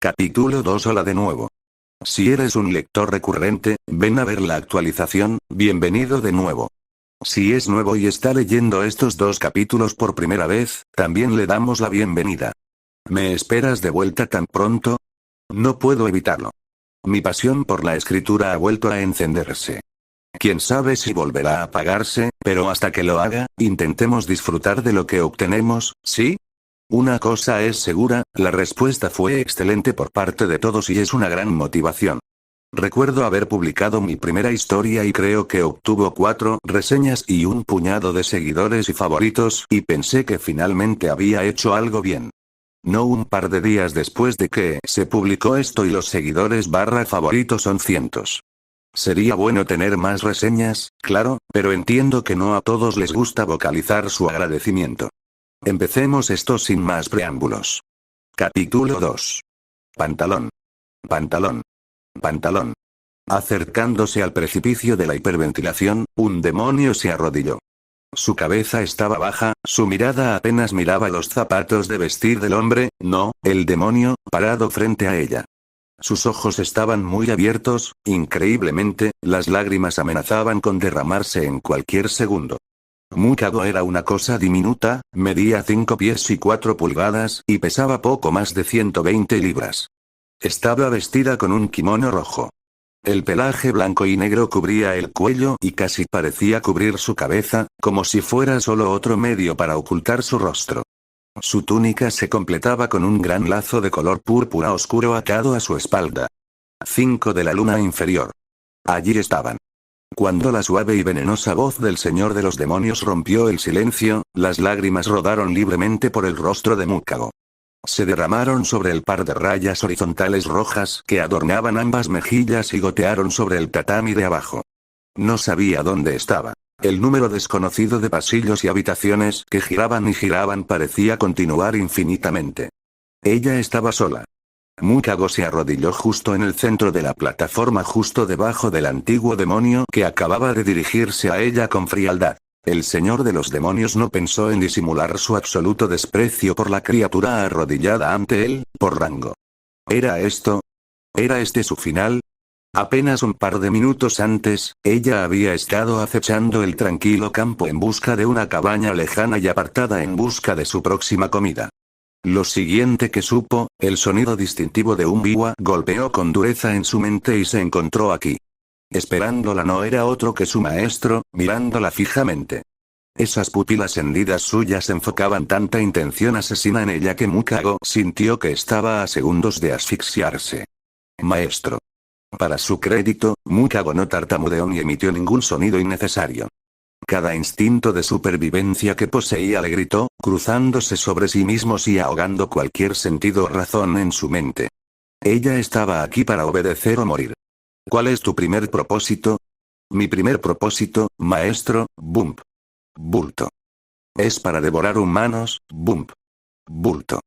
Capítulo 2. Hola de nuevo. Si eres un lector recurrente, ven a ver la actualización, bienvenido de nuevo. Si es nuevo y está leyendo estos dos capítulos por primera vez, también le damos la bienvenida. ¿Me esperas de vuelta tan pronto? No puedo evitarlo. Mi pasión por la escritura ha vuelto a encenderse. Quién sabe si volverá a apagarse, pero hasta que lo haga, intentemos disfrutar de lo que obtenemos, ¿sí? Una cosa es segura, la respuesta fue excelente por parte de todos y es una gran motivación. Recuerdo haber publicado mi primera historia y creo que obtuvo 4 reseñas y un puñado de seguidores y favoritos, y pensé que finalmente había hecho algo bien. No un par de días después de que se publicó esto y los seguidores / favoritos son cientos. Sería bueno tener más reseñas, claro, pero entiendo que no a todos les gusta vocalizar su agradecimiento. Empecemos esto sin más preámbulos. Capítulo 2. Pantalón. Pantalón. Pantalón. Acercándose al precipicio de la hiperventilación, un demonio se arrodilló. Su cabeza estaba baja, su mirada apenas miraba los zapatos de vestir del hombre, no, el demonio, parado frente a ella. Sus ojos estaban muy abiertos, increíblemente, las lágrimas amenazaban con derramarse en cualquier segundo. Mukako era una cosa diminuta, medía 5 pies y 4 pulgadas, y pesaba poco más de 120 libras. Estaba vestida con un kimono rojo. El pelaje blanco y negro cubría el cuello y casi parecía cubrir su cabeza, como si fuera solo otro medio para ocultar su rostro. Su túnica se completaba con un gran lazo de color púrpura oscuro atado a su espalda. 5 de la luna inferior. Allí estaban. Cuando la suave y venenosa voz del Señor de los Demonios rompió el silencio, las lágrimas rodaron libremente por el rostro de Mukako. Se derramaron sobre el par de rayas horizontales rojas que adornaban ambas mejillas y gotearon sobre el tatami de abajo. No sabía dónde estaba. El número desconocido de pasillos y habitaciones que giraban y giraban parecía continuar infinitamente. Ella estaba sola. Mukako se arrodilló justo en el centro de la plataforma, justo debajo del antiguo demonio que acababa de dirigirse a ella con frialdad. El Señor de los Demonios no pensó en disimular su absoluto desprecio por la criatura arrodillada ante él, por rango. ¿Era esto? ¿Era este su final? Apenas un par de minutos antes, ella había estado acechando el tranquilo campo en busca de una cabaña lejana y apartada en busca de su próxima comida. Lo siguiente que supo, el sonido distintivo de un biwa golpeó con dureza en su mente y se encontró aquí. Esperándola no era otro que su maestro, mirándola fijamente. Esas pupilas hendidas suyas enfocaban tanta intención asesina en ella que Mukako sintió que estaba a segundos de asfixiarse. Maestro. Para su crédito, Mukako no tartamudeó ni emitió ningún sonido innecesario. Cada instinto de supervivencia que poseía le gritó, cruzándose sobre sí mismos y ahogando cualquier sentido o razón en su mente. Ella estaba aquí para obedecer o morir. ¿Cuál es tu primer propósito? Mi primer propósito, maestro, bump. Bulto. Es para devorar humanos, bump. Bulto.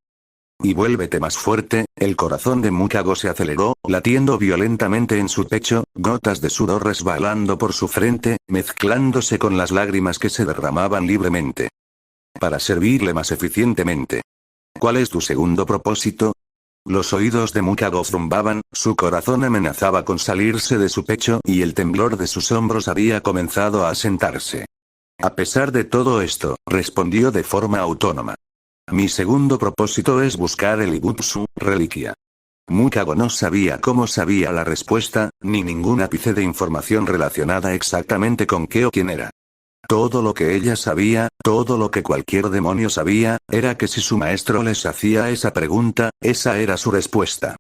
Y vuélvete más fuerte. El corazón de Mukako se aceleró, latiendo violentamente en su pecho, gotas de sudor resbalando por su frente, mezclándose con las lágrimas que se derramaban libremente. Para servirle más eficientemente. ¿Cuál es tu segundo propósito? Los oídos de Mukako zumbaban, su corazón amenazaba con salirse de su pecho y el temblor de sus hombros había comenzado a asentarse. A pesar de todo esto, respondió de forma autónoma. Mi segundo propósito es buscar el Ibutsu, reliquia. Mukako no sabía cómo sabía la respuesta, ni ningún ápice de información relacionada exactamente con qué o quién era. Todo lo que ella sabía, todo lo que cualquier demonio sabía, era que si su maestro les hacía esa pregunta, esa era su respuesta.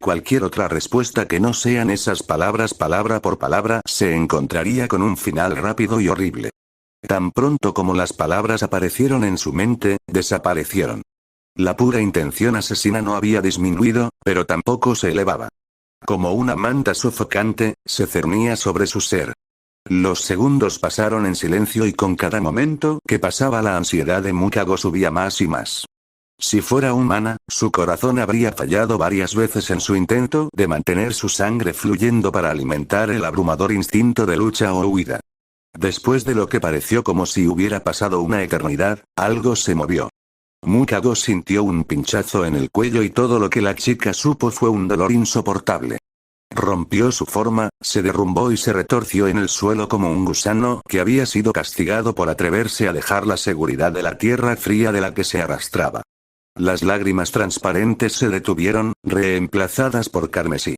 Cualquier otra respuesta que no sean esas palabras palabra por palabra se encontraría con un final rápido y horrible. Tan pronto como las palabras aparecieron en su mente, desaparecieron. La pura intención asesina no había disminuido, pero tampoco se elevaba. Como una manta sofocante, se cernía sobre su ser. Los segundos pasaron en silencio y con cada momento que pasaba la ansiedad de Mukako subía más y más. Si fuera humana, su corazón habría fallado varias veces en su intento de mantener su sangre fluyendo para alimentar el abrumador instinto de lucha o huida. Después de lo que pareció como si hubiera pasado una eternidad, algo se movió. Mukago sintió un pinchazo en el cuello y todo lo que la chica supo fue un dolor insoportable. Rompió su forma, se derrumbó y se retorció en el suelo como un gusano que había sido castigado por atreverse a dejar la seguridad de la tierra fría de la que se arrastraba. Las lágrimas transparentes se detuvieron, reemplazadas por carmesí.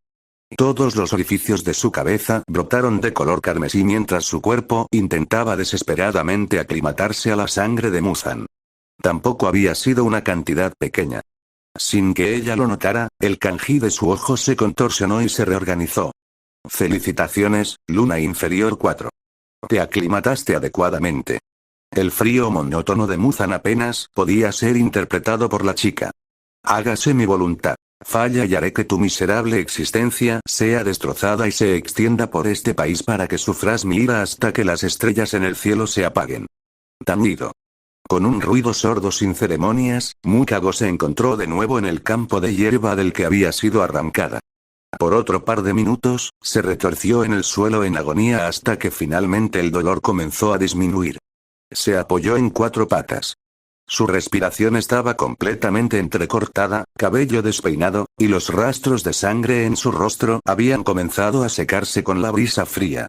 Todos los orificios de su cabeza brotaron de color carmesí mientras su cuerpo intentaba desesperadamente aclimatarse a la sangre de Muzan. Tampoco había sido una cantidad pequeña. Sin que ella lo notara, el kanji de su ojo se contorsionó y se reorganizó. Felicitaciones, Luna Inferior 4. Te aclimataste adecuadamente. El frío monótono de Muzan apenas podía ser interpretado por la chica. Hágase mi voluntad. Falla y haré que tu miserable existencia sea destrozada y se extienda por este país para que sufras mi ira hasta que las estrellas en el cielo se apaguen. Tañido. Con un ruido sordo sin ceremonias, Mukago se encontró de nuevo en el campo de hierba del que había sido arrancada. Por otro par de minutos, se retorció en el suelo en agonía hasta que finalmente el dolor comenzó a disminuir. Se apoyó en 4 patas. Su respiración estaba completamente entrecortada, cabello despeinado, y los rastros de sangre en su rostro habían comenzado a secarse con la brisa fría.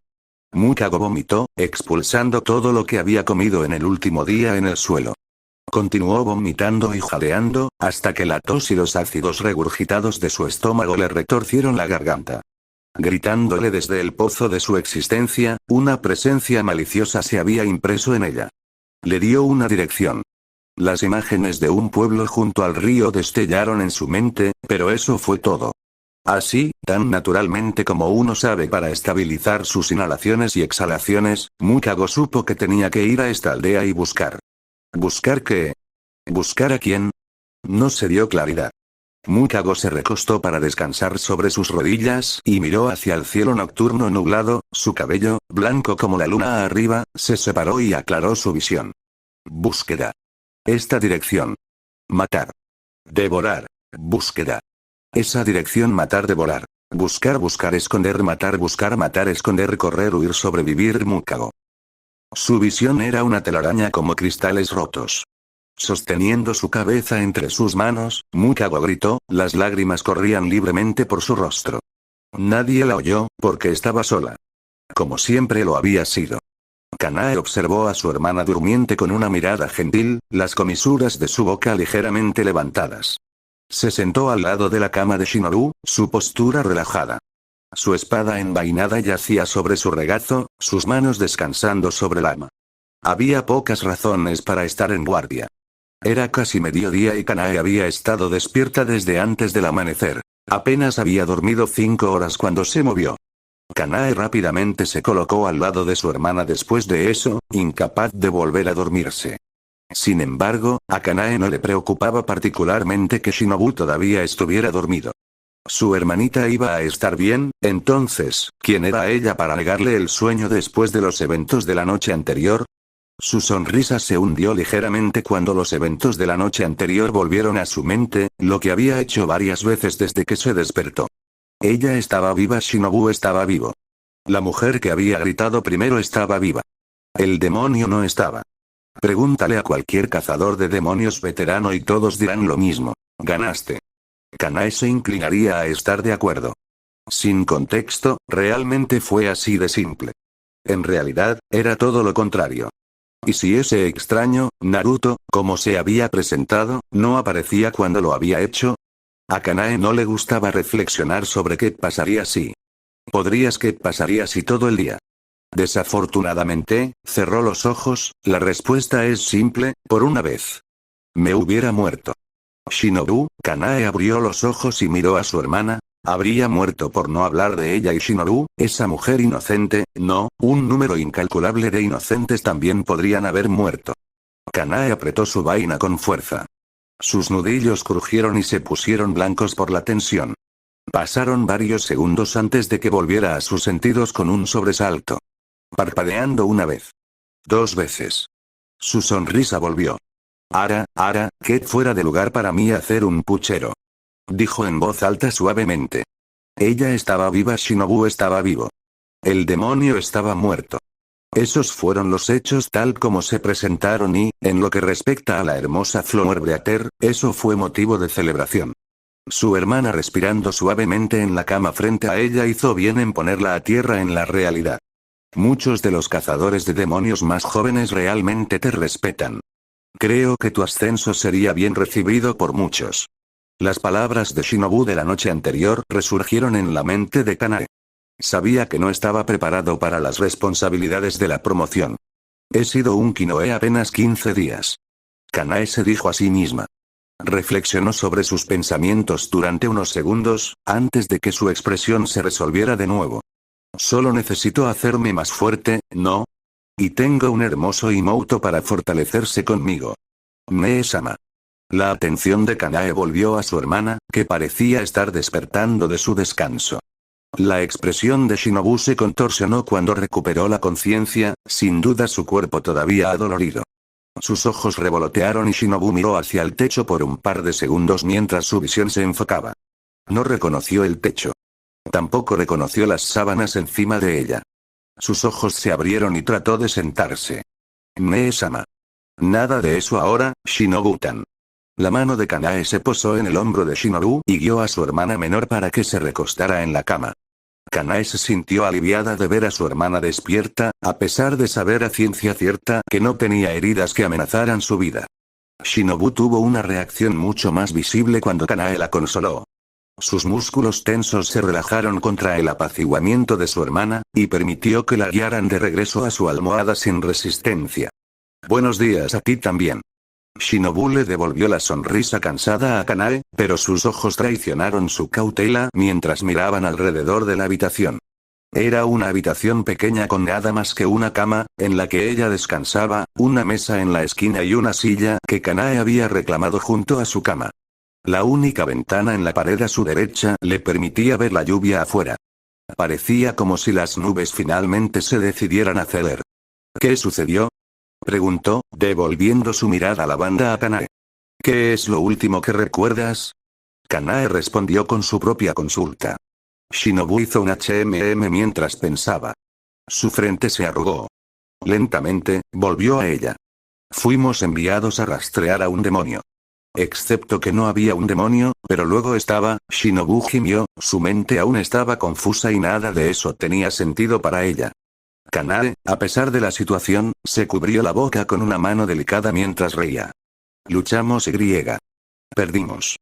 Mukago vomitó, expulsando todo lo que había comido en el último día en el suelo. Continuó vomitando y jadeando, hasta que la tos y los ácidos regurgitados de su estómago le retorcieron la garganta. Gritándole desde el pozo de su existencia, una presencia maliciosa se había impreso en ella. Le dio una dirección. Las imágenes de un pueblo junto al río destellaron en su mente, pero eso fue todo. Así, tan naturalmente como uno sabe para estabilizar sus inhalaciones y exhalaciones, Mukago supo que tenía que ir a esta aldea y buscar. ¿Buscar qué? ¿Buscar a quién? No se dio claridad. Mukago se recostó para descansar sobre sus rodillas y miró hacia el cielo nocturno nublado, su cabello, blanco como la luna arriba, se separó y aclaró su visión. Búsqueda. Esta dirección. Matar. Devorar. Búsqueda. Esa dirección matar devorar. Buscar buscar esconder matar esconder correr huir sobrevivir Mukago. Su visión era una telaraña como cristales rotos. Sosteniendo su cabeza entre sus manos, Mukago gritó, las lágrimas corrían libremente por su rostro. Nadie la oyó, porque estaba sola. Como siempre lo había sido. Kanae observó a su hermana durmiente con una mirada gentil, las comisuras de su boca ligeramente levantadas. Se sentó al lado de la cama de Shinobu, su postura relajada. Su espada envainada yacía sobre su regazo, sus manos descansando sobre la ama. Había pocas razones para estar en guardia. Era casi mediodía y Kanae había estado despierta desde antes del amanecer. Apenas había dormido 5 horas cuando se movió. Kanae rápidamente se colocó al lado de su hermana después de eso, incapaz de volver a dormirse. Sin embargo, a Kanae no le preocupaba particularmente que Shinobu todavía estuviera dormido. Su hermanita iba a estar bien, entonces, ¿quién era ella para negarle el sueño después de los eventos de la noche anterior? Su sonrisa se hundió ligeramente cuando los eventos de la noche anterior volvieron a su mente, lo que había hecho varias veces desde que se despertó. Ella estaba viva, Shinobu estaba vivo. La mujer que había gritado primero estaba viva. El demonio no estaba. Pregúntale a cualquier cazador de demonios veterano y todos dirán lo mismo. Ganaste. Kanae se inclinaría a estar de acuerdo. Sin contexto, realmente fue así de simple. En realidad, era todo lo contrario. Y si ese extraño, Naruto, como se había presentado, no aparecía cuando lo había hecho. A Kanae no le gustaba reflexionar sobre qué pasaría si. ¿Qué pasaría si todo el día? Desafortunadamente, cerró los ojos, la respuesta es simple, por una vez. Me hubiera muerto. Shinobu, Kanae abrió los ojos y miró a su hermana. Habría muerto por no hablar de ella y Shinobu, esa mujer inocente, no, un número incalculable de inocentes también podrían haber muerto. Kanae apretó su vaina con fuerza. Sus nudillos crujieron y se pusieron blancos por la tensión. Pasaron varios segundos antes de que volviera a sus sentidos con un sobresalto. Parpadeando una vez. 2 veces. Su sonrisa volvió. Ara, qué fuera de lugar para mí hacer un puchero. Dijo en voz alta suavemente. Ella estaba viva, Shinobu estaba vivo. El demonio estaba muerto. Esos fueron los hechos tal como se presentaron y, en lo que respecta a la hermosa Flower Breaker, eso fue motivo de celebración. Su hermana respirando suavemente en la cama frente a ella hizo bien en ponerla a tierra en la realidad. Muchos de los cazadores de demonios más jóvenes realmente te respetan. Creo que tu ascenso sería bien recibido por muchos. Las palabras de Shinobu de la noche anterior resurgieron en la mente de Kanae. Sabía que no estaba preparado para las responsabilidades de la promoción. He sido un Kinoe apenas 15 días. Kanae se dijo a sí misma. Reflexionó sobre sus pensamientos durante unos segundos, antes de que su expresión se resolviera de nuevo. Solo necesito hacerme más fuerte, ¿no? Y tengo un hermoso Imouto para fortalecerse conmigo. Mee-sama. La atención de Kanae volvió a su hermana, que parecía estar despertando de su descanso. La expresión de Shinobu se contorsionó cuando recuperó la conciencia, sin duda su cuerpo todavía adolorido. Sus ojos revolotearon y Shinobu miró hacia el techo por un par de segundos mientras su visión se enfocaba. No reconoció el techo. Tampoco reconoció las sábanas encima de ella. Sus ojos se abrieron y trató de sentarse. Mee-sama. Nada de eso ahora, Shinobu-tan. La mano de Kanae se posó en el hombro de Shinobu y guió a su hermana menor para que se recostara en la cama. Kanae se sintió aliviada de ver a su hermana despierta, a pesar de saber a ciencia cierta que no tenía heridas que amenazaran su vida. Shinobu tuvo una reacción mucho más visible cuando Kanae la consoló. Sus músculos tensos se relajaron contra el apaciguamiento de su hermana, y permitió que la guiaran de regreso a su almohada sin resistencia. Buenos días a ti también. Shinobu le devolvió la sonrisa cansada a Kanae, pero sus ojos traicionaron su cautela mientras miraban alrededor de la habitación. Era una habitación pequeña con nada más que una cama, en la que ella descansaba, una mesa en la esquina y una silla que Kanae había reclamado junto a su cama. La única ventana en la pared a su derecha le permitía ver la lluvia afuera. Parecía como si las nubes finalmente se decidieran a ceder. ¿Qué sucedió?, preguntó, devolviendo su mirada lavanda a Kanae. ¿Qué es lo último que recuerdas? Kanae respondió con su propia consulta. Shinobu hizo un HMM mientras pensaba. Su frente se arrugó. Lentamente, volvió a ella. Fuimos enviados a rastrear a un demonio. Excepto que no había un demonio, pero luego estaba, Shinobu gimió, su mente aún estaba confusa y nada de eso tenía sentido para ella. Kanae, a pesar de la situación, se cubrió la boca con una mano delicada mientras reía. Luchamos y perdimos.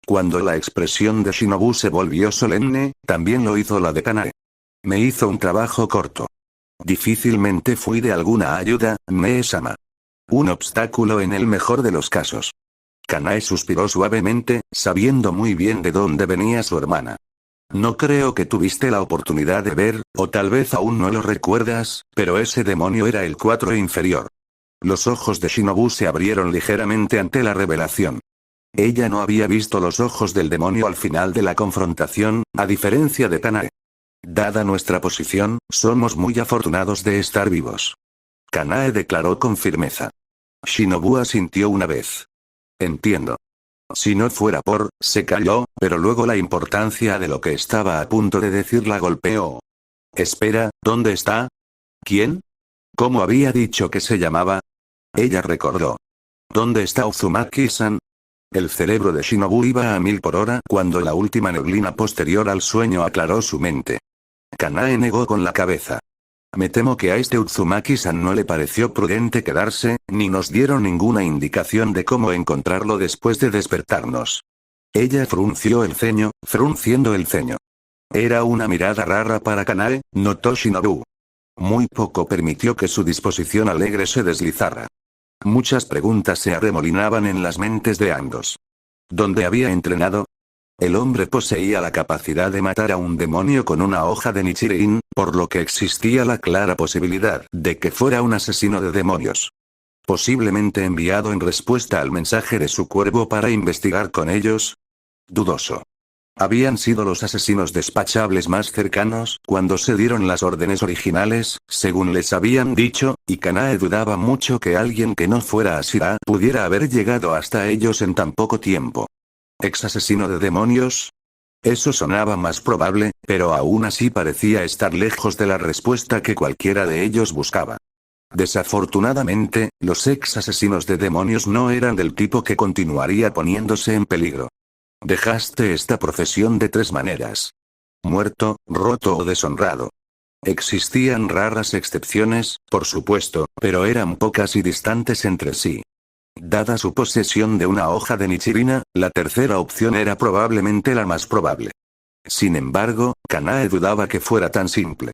Cuando la expresión de Shinobu se volvió solemne, también lo hizo la de Kanae. Me hizo un trabajo corto. Difícilmente fui de alguna ayuda, Mee-sama. Un obstáculo en el mejor de los casos. Kanae suspiró suavemente, sabiendo muy bien de dónde venía su hermana. No creo que tuviste la oportunidad de ver, o tal vez aún no lo recuerdas, pero ese demonio era el 4 inferior. Los ojos de Shinobu se abrieron ligeramente ante la revelación. Ella no había visto los ojos del demonio al final de la confrontación, a diferencia de Kanae. Dada nuestra posición, somos muy afortunados de estar vivos. Kanae declaró con firmeza. Shinobu asintió una vez. Entiendo. Si no fuera por, se calló, pero luego la importancia de lo que estaba a punto de decir la golpeó. Espera, ¿dónde está? ¿Quién? ¿Cómo había dicho que se llamaba? Ella recordó. ¿Dónde está Uzumaki-san? El cerebro de Shinobu iba a 1000 por hora cuando la última neblina posterior al sueño aclaró su mente. Kanae negó con la cabeza. Me temo que a este Uzumaki-san no le pareció prudente quedarse, ni nos dieron ninguna indicación de cómo encontrarlo después de despertarnos. Ella frunció el ceño, frunciendo el ceño. Era una mirada rara para Kanae, notó Shinobu. Muy poco permitió que su disposición alegre se deslizara. Muchas preguntas se arremolinaban en las mentes de ambos. ¿Dónde había entrenado? El hombre poseía la capacidad de matar a un demonio con una hoja de Nichiren, por lo que existía la clara posibilidad de que fuera un asesino de demonios. Posiblemente enviado en respuesta al mensaje de su cuervo para investigar con ellos. Dudoso. Habían sido los asesinos despachables más cercanos cuando se dieron las órdenes originales, según les habían dicho, y Kanae dudaba mucho que alguien que no fuera Ashira pudiera haber llegado hasta ellos en tan poco tiempo. ¿Ex asesino de demonios? Eso sonaba más probable, Pero aún así parecía estar lejos de la respuesta que cualquiera de ellos buscaba. Desafortunadamente, los ex asesinos de demonios no eran del tipo que continuaría poniéndose en peligro. Dejaste esta profesión de 3 maneras. Muerto, roto o deshonrado. Existían raras excepciones, por supuesto, pero eran pocas y distantes entre sí. Dada su posesión de una hoja de Nichirina, la tercera opción era probablemente la más probable. Sin embargo, Kanae dudaba que fuera tan simple.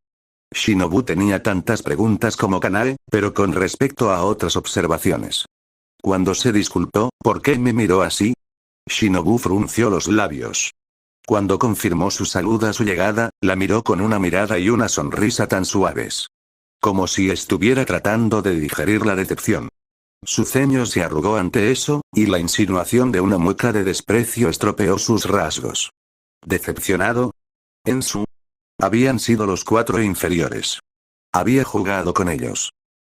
Shinobu tenía tantas preguntas como Kanae, pero con respecto a otras observaciones. Cuando se disculpó, ¿por qué me miró así? Shinobu frunció los labios. Cuando confirmó su salud a su llegada, la miró con una mirada y una sonrisa tan suaves. Como si estuviera tratando de digerir la decepción. Su ceño se arrugó ante eso, y la insinuación de una mueca de desprecio estropeó sus rasgos. ¿Decepcionado? Ensu. Habían sido los 4 inferiores. Había jugado con ellos.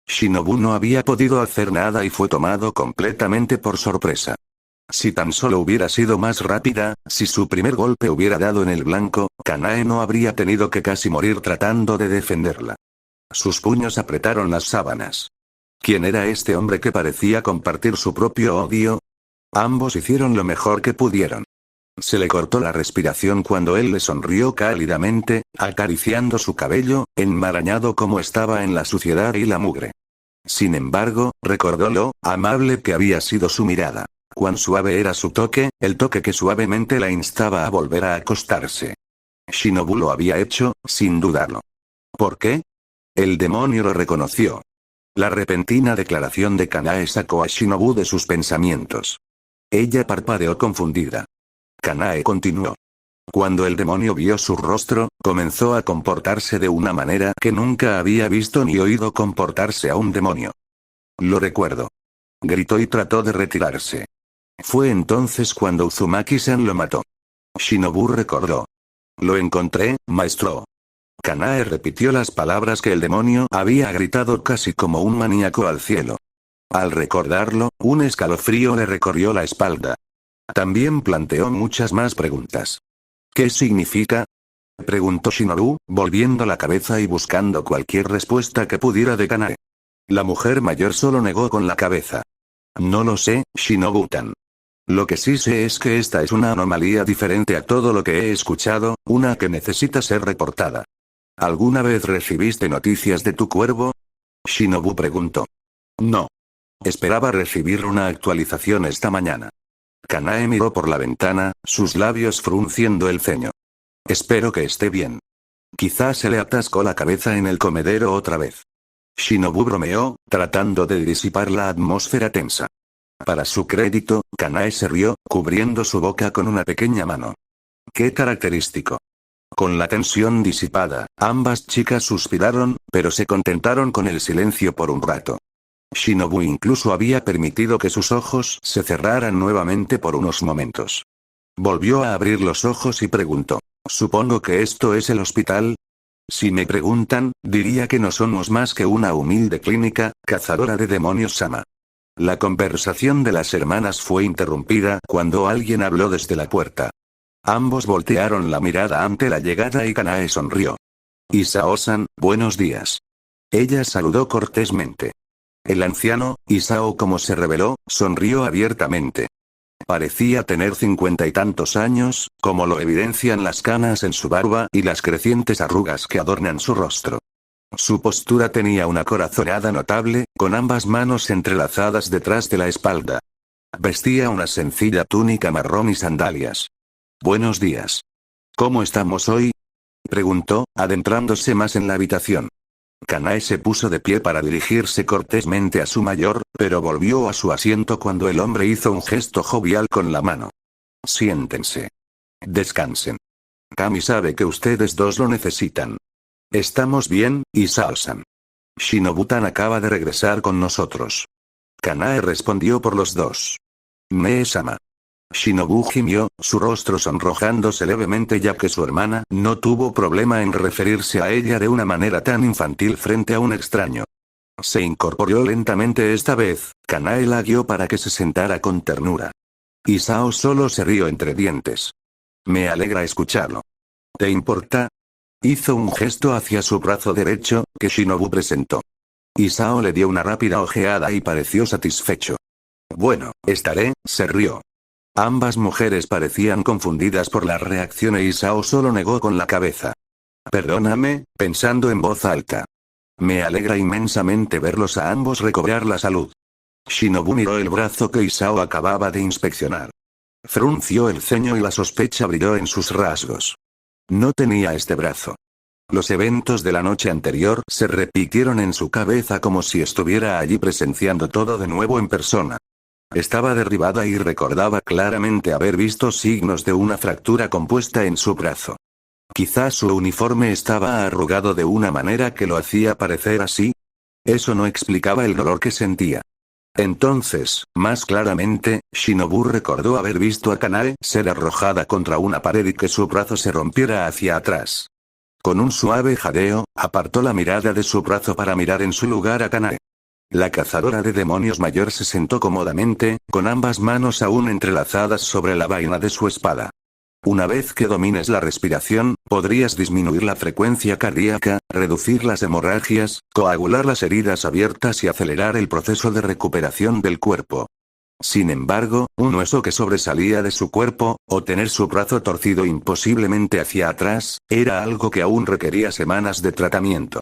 Shinobu no había podido hacer nada y fue tomado completamente por sorpresa. Si tan solo hubiera sido más rápida, si su primer golpe hubiera dado en el blanco, Kanae no habría tenido que casi morir tratando de defenderla. Sus puños apretaron las sábanas. ¿Quién era este hombre que parecía compartir su propio odio? Ambos hicieron lo mejor que pudieron. Se le cortó la respiración cuando él le sonrió cálidamente, acariciando su cabello, enmarañado como estaba en la suciedad y la mugre. Sin embargo, recordó lo amable que había sido su mirada. Cuán suave era su toque, el toque que suavemente la instaba a volver a acostarse. Shinobu lo había hecho, sin dudarlo. ¿Por qué? El demonio lo reconoció. La repentina declaración de Kanae sacó a Shinobu de sus pensamientos. Ella parpadeó confundida. Kanae continuó. Cuando el demonio vio su rostro, comenzó a comportarse de una manera que nunca había visto ni oído comportarse a un demonio. Lo recuerdo. Gritó y trató de retirarse. Fue entonces cuando Uzumaki-san lo mató. Shinobu recordó. Lo encontré, maestro. Kanae repitió las palabras que el demonio había gritado casi como un maníaco al cielo. Al recordarlo, un escalofrío le recorrió la espalda. También planteó muchas más preguntas. ¿Qué significa? Preguntó Shinobu, volviendo la cabeza y buscando cualquier respuesta que pudiera de Kanae. La mujer mayor solo negó con la cabeza. No lo sé, Shinobu-tan. Lo que sí sé es que esta es una anomalía diferente a todo lo que he escuchado, una que necesita ser reportada. ¿Alguna vez recibiste noticias de tu cuervo? Shinobu preguntó. No. Esperaba recibir una actualización esta mañana. Kanae miró por la ventana, sus labios frunciendo el ceño. Espero que esté bien. Quizás se le atascó la cabeza en el comedero otra vez. Shinobu bromeó, tratando de disipar la atmósfera tensa. Para su crédito, Kanae se rió, cubriendo su boca con una pequeña mano. ¡Qué característico! Con la tensión disipada, ambas chicas suspiraron, pero se contentaron con el silencio por un rato. Shinobu incluso había permitido que sus ojos se cerraran nuevamente por unos momentos. Volvió a abrir los ojos y preguntó. ¿Supongo que esto es el hospital? Si me preguntan, diría que no somos más que una humilde clínica, cazadora de demonios Sama. La conversación de las hermanas fue interrumpida cuando alguien habló desde la puerta. Ambos voltearon la mirada ante la llegada y Kanae sonrió. Isao-san, buenos días. Ella saludó cortésmente. El anciano, Isao como se reveló, sonrió abiertamente. Parecía tener 50 y tantos años, como lo evidencian las canas en su barba y las crecientes arrugas que adornan su rostro. Su postura tenía una corazonada notable, con ambas manos entrelazadas detrás de la espalda. Vestía una sencilla túnica marrón y sandalias. Buenos días. ¿Cómo estamos hoy? Preguntó, adentrándose más en la habitación. Kanae se puso de pie para dirigirse cortésmente a su mayor, pero volvió a su asiento cuando el hombre hizo un gesto jovial con la mano. Siéntense. Descansen. Kami sabe que ustedes dos lo necesitan. Estamos bien, Isao-san. Shinobu-tan acaba de regresar con nosotros. Kanae respondió por los dos. Mee-sama. Shinobu gimió, su rostro sonrojándose levemente ya que su hermana no tuvo problema en referirse a ella de una manera tan infantil frente a un extraño. Se incorporó lentamente esta vez, Kanae la guió para que se sentara con ternura. Isao solo se rió entre dientes. Me alegra escucharlo. ¿Te importa? Hizo un gesto hacia su brazo derecho, que Shinobu presentó. Isao le dio una rápida ojeada y pareció satisfecho. Bueno, estaré, se rió. Ambas mujeres parecían confundidas por la reacción e Isao solo negó con la cabeza. Perdóname, pensando en voz alta. Me alegra inmensamente verlos a ambos recobrar la salud. Shinobu miró el brazo que Isao acababa de inspeccionar. Frunció el ceño y la sospecha brilló en sus rasgos. No tenía este brazo. Los eventos de la noche anterior se repitieron en su cabeza como si estuviera allí presenciando todo de nuevo en persona. Estaba derribada y recordaba claramente haber visto signos de una fractura compuesta en su brazo. Quizás su uniforme estaba arrugado de una manera que lo hacía parecer así. Eso no explicaba el dolor que sentía. Entonces, más claramente, Shinobu recordó haber visto a Kanae ser arrojada contra una pared y que su brazo se rompiera hacia atrás. Con un suave jadeo, apartó la mirada de su brazo para mirar en su lugar a Kanae. La cazadora de demonios mayor se sentó cómodamente, con ambas manos aún entrelazadas sobre la vaina de su espada. Una vez que domines la respiración, podrías disminuir la frecuencia cardíaca, reducir las hemorragias, coagular las heridas abiertas y acelerar el proceso de recuperación del cuerpo. Sin embargo, un hueso que sobresalía de su cuerpo, o tener su brazo torcido imposiblemente hacia atrás, era algo que aún requería semanas de tratamiento.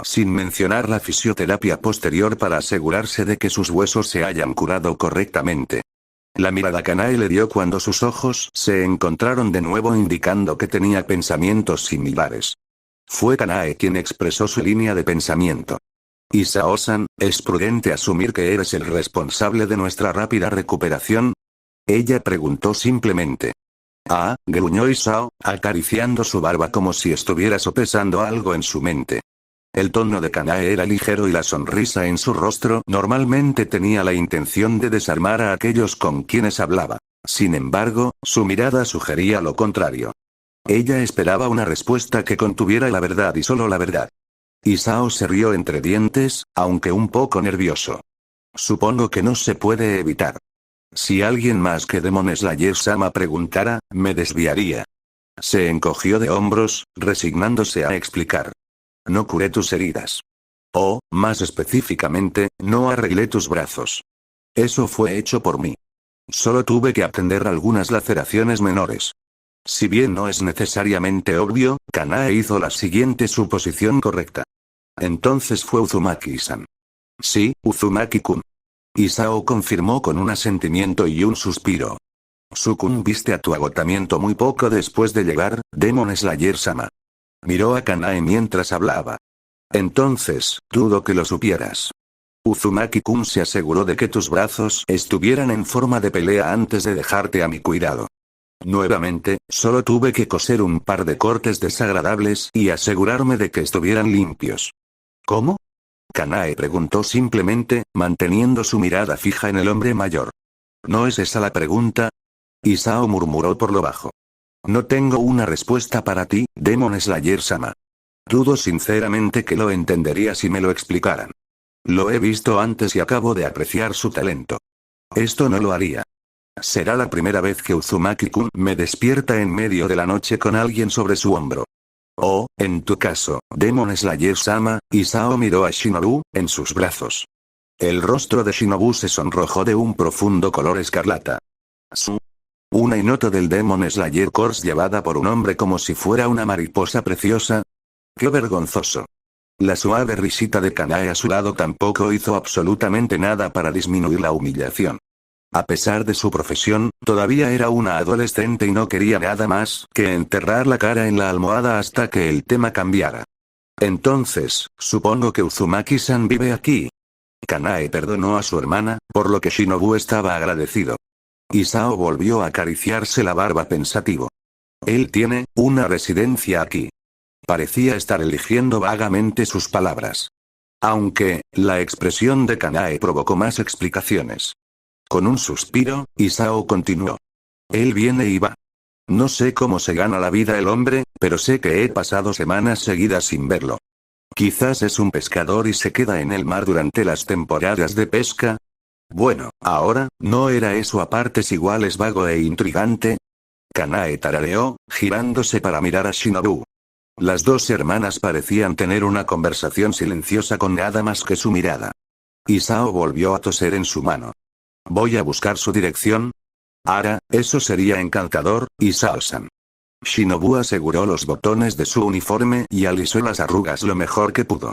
Sin mencionar la fisioterapia posterior para asegurarse de que sus huesos se hayan curado correctamente. La mirada Kanae le dio cuando sus ojos se encontraron de nuevo indicando que tenía pensamientos similares. Fue Kanae quien expresó su línea de pensamiento. Isao-san, ¿es prudente asumir que eres el responsable de nuestra rápida recuperación? Ella preguntó simplemente. Ah, gruñó Isao, acariciando su barba como si estuviera sopesando algo en su mente. El tono de Kanae era ligero y la sonrisa en su rostro normalmente tenía la intención de desarmar a aquellos con quienes hablaba. Sin embargo, su mirada sugería lo contrario. Ella esperaba una respuesta que contuviera la verdad y solo la verdad. Isao se rió entre dientes, aunque un poco nervioso. Supongo que no se puede evitar. Si alguien más que Demon Slayer-sama preguntara, me desviaría. Se encogió de hombros, resignándose a explicar. No curé tus heridas. O, más específicamente, no arreglé tus brazos. Eso fue hecho por mí. Solo tuve que atender algunas laceraciones menores. Si bien no es necesariamente obvio, Kanae hizo la siguiente suposición correcta. Entonces fue Uzumaki-san. Sí, Uzumaki-kun. Isao confirmó con un asentimiento y un suspiro. Sukun, viste a tu agotamiento muy poco después de llegar, Demon Slayer-sama. Miró a Kanae mientras hablaba. Entonces, dudo que lo supieras. Uzumaki-kun se aseguró de que tus brazos estuvieran en forma de pelea antes de dejarte a mi cuidado. Nuevamente, solo tuve que coser un par de cortes desagradables y asegurarme de que estuvieran limpios. ¿Cómo? Kanae preguntó simplemente, manteniendo su mirada fija en el hombre mayor. ¿No es esa la pregunta? Isao murmuró por lo bajo. No tengo una respuesta para ti, Demon Slayer-sama. Dudo sinceramente que lo entendería si me lo explicaran. Lo he visto antes y acabo de apreciar su talento. Esto no lo haría. Será la primera vez que Uzumaki-kun me despierta en medio de la noche con alguien sobre su hombro. Oh, en tu caso, Demon Slayer-sama, Isao miró a Shinobu, en sus brazos. El rostro de Shinobu se sonrojó de un profundo color escarlata. Una Inoto del Demon Slayer Corps llevada por un hombre como si fuera una mariposa preciosa. ¡Qué vergonzoso! La suave risita de Kanae a su lado tampoco hizo absolutamente nada para disminuir la humillación. A pesar de su profesión, todavía era una adolescente y no quería nada más que enterrar la cara en la almohada hasta que el tema cambiara. Entonces, supongo que Uzumaki-san vive aquí. Kanae perdonó a su hermana, por lo que Shinobu estaba agradecido. Isao volvió a acariciarse la barba pensativo. Él tiene una residencia aquí. Parecía estar eligiendo vagamente sus palabras. Aunque, la expresión de Kanae provocó más explicaciones. Con un suspiro, Isao continuó. Él viene y va. No sé cómo se gana la vida el hombre, pero sé que he pasado semanas seguidas sin verlo. Quizás es un pescador y se queda en el mar durante las temporadas de pesca. Bueno, ahora, ¿no era eso a partes iguales vago e intrigante? Kanae tarareó, girándose para mirar a Shinobu. Las dos hermanas parecían tener una conversación silenciosa con nada más que su mirada. Isao volvió a toser en su mano. ¿Voy a buscar su dirección? Ara, eso sería encantador, Isao-san. Shinobu aseguró los botones de su uniforme y alisó las arrugas lo mejor que pudo.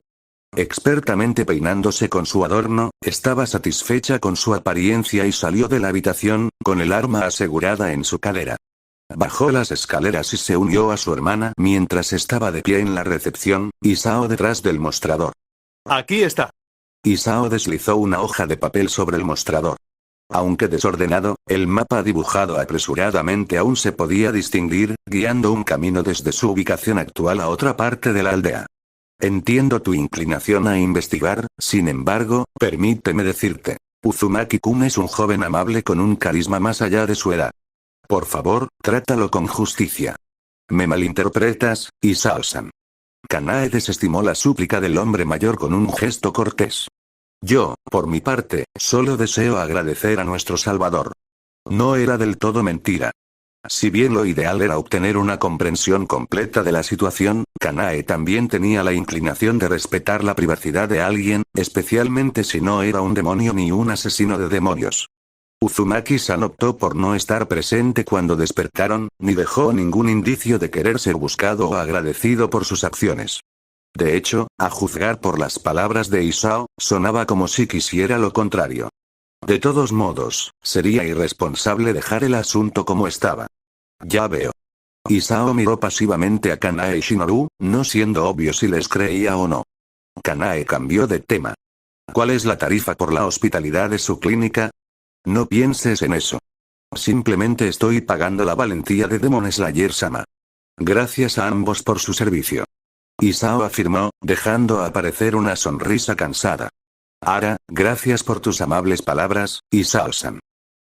Expertamente peinándose con su adorno, estaba satisfecha con su apariencia y salió de la habitación, con el arma asegurada en su cadera. Bajó las escaleras y se unió a su hermana mientras estaba de pie en la recepción, Isao detrás del mostrador. Aquí está. Isao deslizó una hoja de papel sobre el mostrador. Aunque desordenado, el mapa dibujado apresuradamente aún se podía distinguir, guiando un camino desde su ubicación actual a otra parte de la aldea. Entiendo tu inclinación a investigar, sin embargo, permíteme decirte. Uzumaki-kun es un joven amable con un carisma más allá de su edad. Por favor, trátalo con justicia. ¿Me malinterpretas, Isao-san? Kanae desestimó la súplica del hombre mayor con un gesto cortés. Yo, por mi parte, solo deseo agradecer a nuestro Salvador. No era del todo mentira. Si bien lo ideal era obtener una comprensión completa de la situación, Kanae también tenía la inclinación de respetar la privacidad de alguien, especialmente si no era un demonio ni un asesino de demonios. Uzumaki-san optó por no estar presente cuando despertaron, ni dejó ningún indicio de querer ser buscado o agradecido por sus acciones. De hecho, a juzgar por las palabras de Isao, sonaba como si quisiera lo contrario. De todos modos, sería irresponsable dejar el asunto como estaba. Ya veo. Isao miró pasivamente a Kanae y Shinobu, no siendo obvio si les creía o no. Kanae cambió de tema. ¿Cuál es la tarifa por la hospitalidad de su clínica? No pienses en eso. Simplemente estoy pagando la valentía de Demon Slayer-sama. Gracias a ambos por su servicio. Isao afirmó, dejando aparecer una sonrisa cansada. Ara, gracias por tus amables palabras, Isao-san.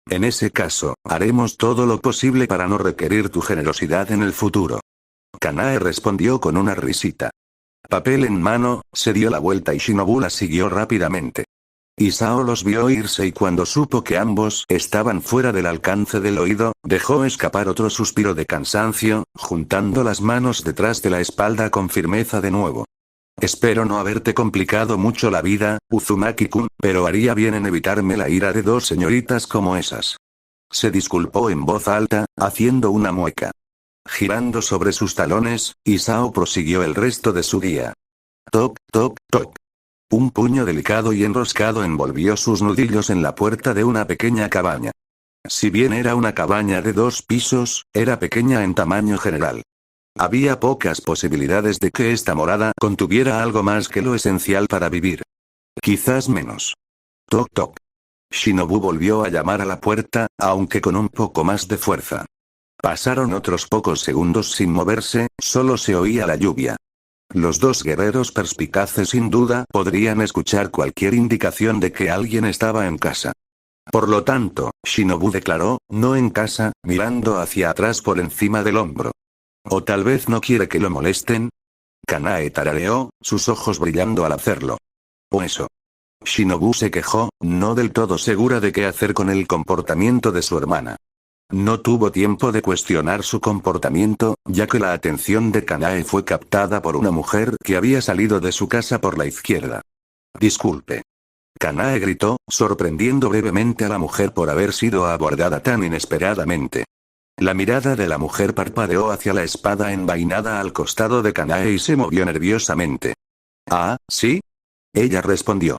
En ese caso, haremos todo lo posible para no requerir tu generosidad en el futuro. Kanae respondió con una risita. Papel en mano, se dio la vuelta y Shinobu la siguió rápidamente. Isao los vio irse y cuando supo que ambos estaban fuera del alcance del oído, dejó escapar otro suspiro de cansancio, juntando las manos detrás de la espalda con firmeza de nuevo. Espero no haberte complicado mucho la vida, Uzumaki-kun, pero haría bien en evitarme la ira de dos señoritas como esas. Se disculpó en voz alta, haciendo una mueca. Girando sobre sus talones, Isao prosiguió el resto de su día. Toc, toc, toc. Un puño delicado y enroscado envolvió sus nudillos en la puerta de una pequeña cabaña. Si bien era una cabaña de 2 pisos, era pequeña en tamaño general. Había pocas posibilidades de que esta morada contuviera algo más que lo esencial para vivir. Quizás menos. Toc toc. Shinobu volvió a llamar a la puerta, aunque con un poco más de fuerza. Pasaron otros pocos segundos sin moverse, solo se oía la lluvia. Los dos guerreros perspicaces sin duda podrían escuchar cualquier indicación de que alguien estaba en casa. Por lo tanto, Shinobu declaró, no en casa, mirando hacia atrás por encima del hombro. ¿O tal vez no quiere que lo molesten? Kanae tarareó, sus ojos brillando al hacerlo. ¿O eso? Shinobu se quejó, no del todo segura de qué hacer con el comportamiento de su hermana. No tuvo tiempo de cuestionar su comportamiento, ya que la atención de Kanae fue captada por una mujer que había salido de su casa por la izquierda. Disculpe. Kanae gritó, sorprendiendo brevemente a la mujer por haber sido abordada tan inesperadamente. La mirada de la mujer parpadeó hacia la espada envainada al costado de Kanae y se movió nerviosamente. «Ah, ¿sí?» Ella respondió.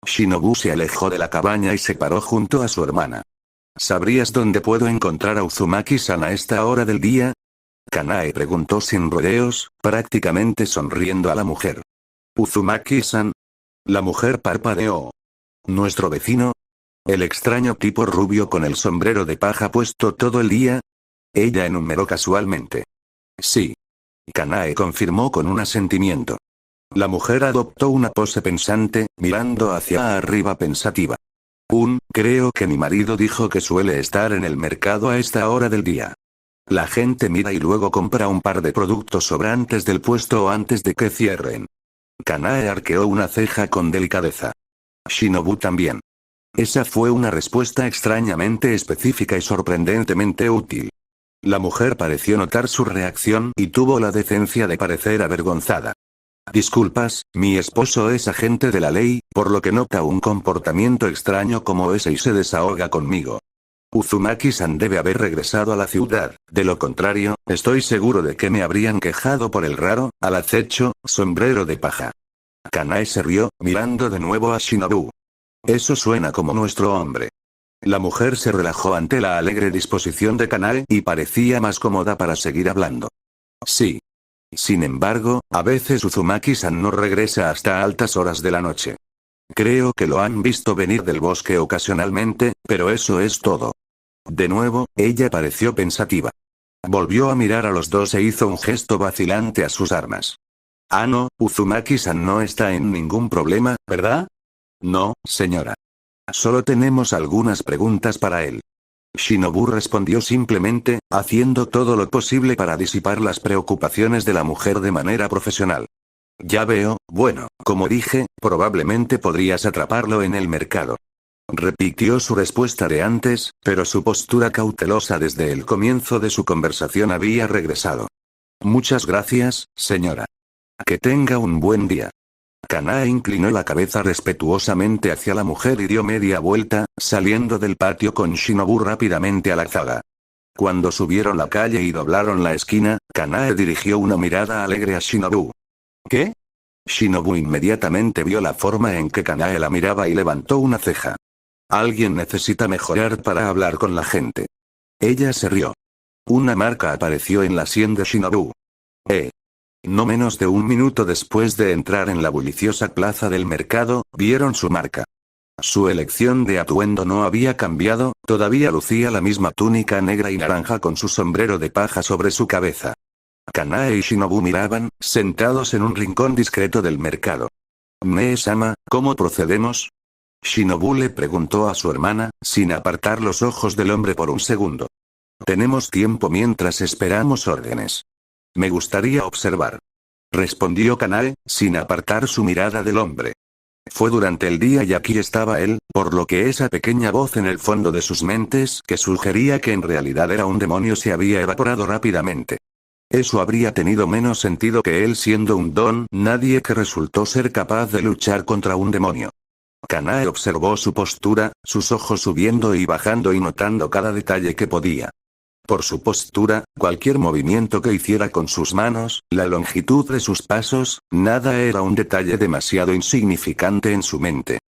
Shinobu se alejó de la cabaña y se paró junto a su hermana. ¿Sabrías dónde puedo encontrar a Uzumaki-san a esta hora del día? Kanae preguntó sin rodeos, prácticamente sonriendo a la mujer. ¿Uzumaki-san? La mujer parpadeó. ¿Nuestro vecino? ¿El extraño tipo rubio con el sombrero de paja puesto todo el día? Ella enumeró casualmente. Sí. Kanae confirmó con un asentimiento. La mujer adoptó una pose pensante, mirando hacia arriba pensativa. Creo que mi marido dijo que suele estar en el mercado a esta hora del día. La gente mira y luego compra un par de productos sobrantes del puesto antes de que cierren. Kanae arqueó una ceja con delicadeza. Shinobu también. Esa fue una respuesta extrañamente específica y sorprendentemente útil. La mujer pareció notar su reacción y tuvo la decencia de parecer avergonzada. Disculpas, mi esposo es agente de la ley, por lo que nota un comportamiento extraño como ese y se desahoga conmigo. Uzumaki-san debe haber regresado a la ciudad, de lo contrario, estoy seguro de que me habrían quejado por el raro, al acecho, sombrero de paja. Kanae se rió, mirando de nuevo a Shinobu. Eso suena como nuestro hombre. La mujer se relajó ante la alegre disposición de Kanae y parecía más cómoda para seguir hablando. Sí. Sin embargo, a veces Uzumaki-san no regresa hasta altas horas de la noche. Creo que lo han visto venir del bosque ocasionalmente, pero eso es todo. De nuevo, ella pareció pensativa. Volvió a mirar a los dos e hizo un gesto vacilante a sus armas. Ah no, Uzumaki-san no está en ningún problema, ¿verdad? No, señora. Solo tenemos algunas preguntas para él. Shinobu respondió simplemente, haciendo todo lo posible para disipar las preocupaciones de la mujer de manera profesional. Ya veo, bueno, como dije, probablemente podrías atraparlo en el mercado. Repitió su respuesta de antes, pero su postura cautelosa desde el comienzo de su conversación había regresado. Muchas gracias, señora. Que tenga un buen día. Kanae inclinó la cabeza respetuosamente hacia la mujer y dio media vuelta, saliendo del patio con Shinobu rápidamente a la zaga. Cuando subieron la calle y doblaron la esquina, Kanae dirigió una mirada alegre a Shinobu. ¿Qué? Shinobu inmediatamente vio la forma en que Kanae la miraba y levantó una ceja. Alguien necesita mejorar para hablar con la gente. Ella se rió. Una marca apareció en la sien de Shinobu. No menos de un minuto después de entrar en la bulliciosa plaza del mercado, vieron su marca. Su elección de atuendo no había cambiado, todavía lucía la misma túnica negra y naranja con su sombrero de paja sobre su cabeza. Kanae y Shinobu miraban, sentados en un rincón discreto del mercado. «Mee-sama, ¿cómo procedemos?» Shinobu le preguntó a su hermana, sin apartar los ojos del hombre por un segundo. «Tenemos tiempo mientras esperamos órdenes. Me gustaría observar», respondió Kanae, sin apartar su mirada del hombre. Fue durante el día y aquí estaba él, por lo que esa pequeña voz en el fondo de sus mentes que sugería que en realidad era un demonio se había evaporado rápidamente. Eso habría tenido menos sentido que él siendo un don nadie que resultó ser capaz de luchar contra un demonio. Kanae observó su postura, sus ojos subiendo y bajando y notando cada detalle que podía. Por su postura, cualquier movimiento que hiciera con sus manos, la longitud de sus pasos, nada era un detalle demasiado insignificante en su mente.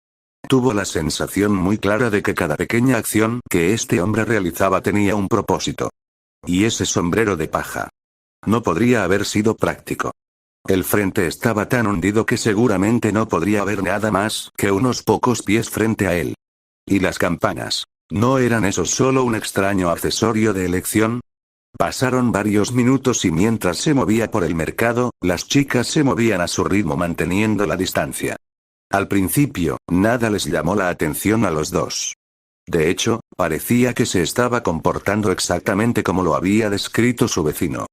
Tuvo la sensación muy clara de que cada pequeña acción que este hombre realizaba tenía un propósito. Y ese sombrero de paja. No podría haber sido práctico. El frente estaba tan hundido que seguramente no podría haber nada más que unos pocos pies frente a él. Y las campanas. ¿No eran esos solo un extraño accesorio de elección? Pasaron varios minutos y mientras se movía por el mercado, las chicas se movían a su ritmo manteniendo la distancia. Al principio, nada les llamó la atención a los dos. De hecho, parecía que se estaba comportando exactamente como lo había descrito su vecino.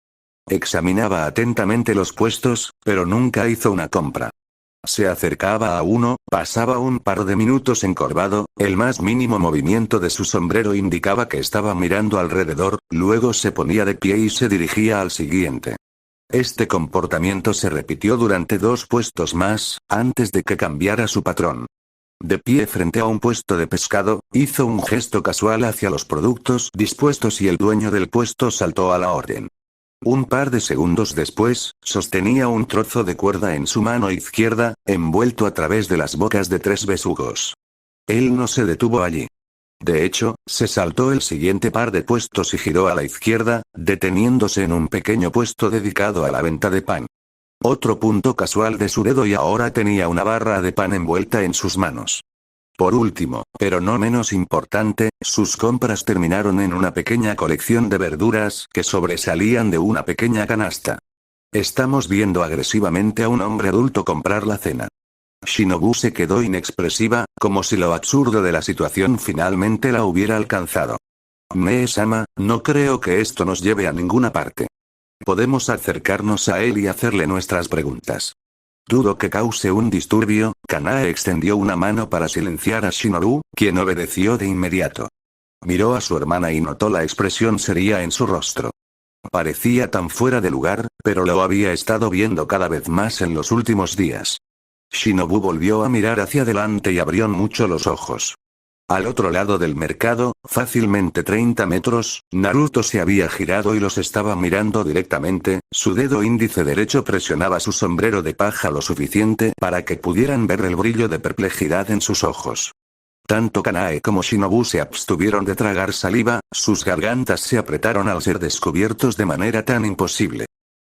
Examinaba atentamente los puestos, pero nunca hizo una compra. Se acercaba a uno, pasaba un par de minutos encorvado, el más mínimo movimiento de su sombrero indicaba que estaba mirando alrededor, luego se ponía de pie y se dirigía al siguiente. Este comportamiento se repitió durante 2 puestos más, antes de que cambiara su patrón. De pie frente a un puesto de pescado, hizo un gesto casual hacia los productos dispuestos y el dueño del puesto saltó a la orden. Un par de segundos después, sostenía un trozo de cuerda en su mano izquierda, envuelto a través de las bocas de 3 besugos. Él no se detuvo allí. De hecho, se saltó el siguiente par de puestos y giró a la izquierda, deteniéndose en un pequeño puesto dedicado a la venta de pan. Otro punto casual de su dedo y ahora tenía una barra de pan envuelta en sus manos. Por último, pero no menos importante, sus compras terminaron en una pequeña colección de verduras que sobresalían de una pequeña canasta. Estamos viendo agresivamente a un hombre adulto comprar la cena. Shinobu se quedó inexpresiva, como si lo absurdo de la situación finalmente la hubiera alcanzado. Mee-sama, no creo que esto nos lleve a ninguna parte. Podemos acercarnos a él y hacerle nuestras preguntas. Dudo que cause un disturbio. Kanae extendió una mano para silenciar a Shinobu, quien obedeció de inmediato. Miró a su hermana y notó la expresión seria en su rostro. Parecía tan fuera de lugar, pero lo había estado viendo cada vez más en los últimos días. Shinobu volvió a mirar hacia adelante y abrió mucho los ojos. Al otro lado del mercado, fácilmente 30 metros, Naruto se había girado y los estaba mirando directamente, su dedo índice derecho presionaba su sombrero de paja lo suficiente para que pudieran ver el brillo de perplejidad en sus ojos. Tanto Kanae como Shinobu se abstuvieron de tragar saliva, sus gargantas se apretaron al ser descubiertos de manera tan imposible.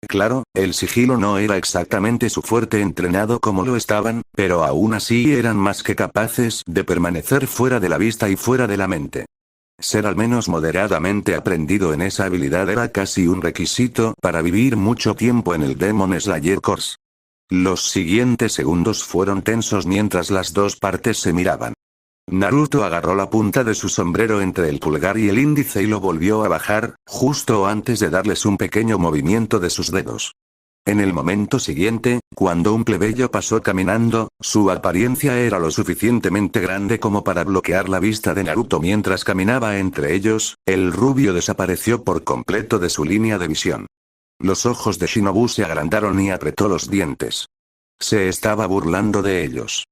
Claro, el sigilo no era exactamente su fuerte entrenado como lo estaban, pero aún así eran más que capaces de permanecer fuera de la vista y fuera de la mente. Ser al menos moderadamente aprendido en esa habilidad era casi un requisito para vivir mucho tiempo en el Demon Slayer Course. Los siguientes segundos fueron tensos mientras las dos partes se miraban. Naruto agarró la punta de su sombrero entre el pulgar y el índice y lo volvió a bajar, justo antes de darles un pequeño movimiento de sus dedos. En el momento siguiente, cuando un plebeyo pasó caminando, su apariencia era lo suficientemente grande como para bloquear la vista de Naruto mientras caminaba entre ellos, el rubio desapareció por completo de su línea de visión. Los ojos de Shinobu se agrandaron y apretó los dientes. Se estaba burlando de ellos.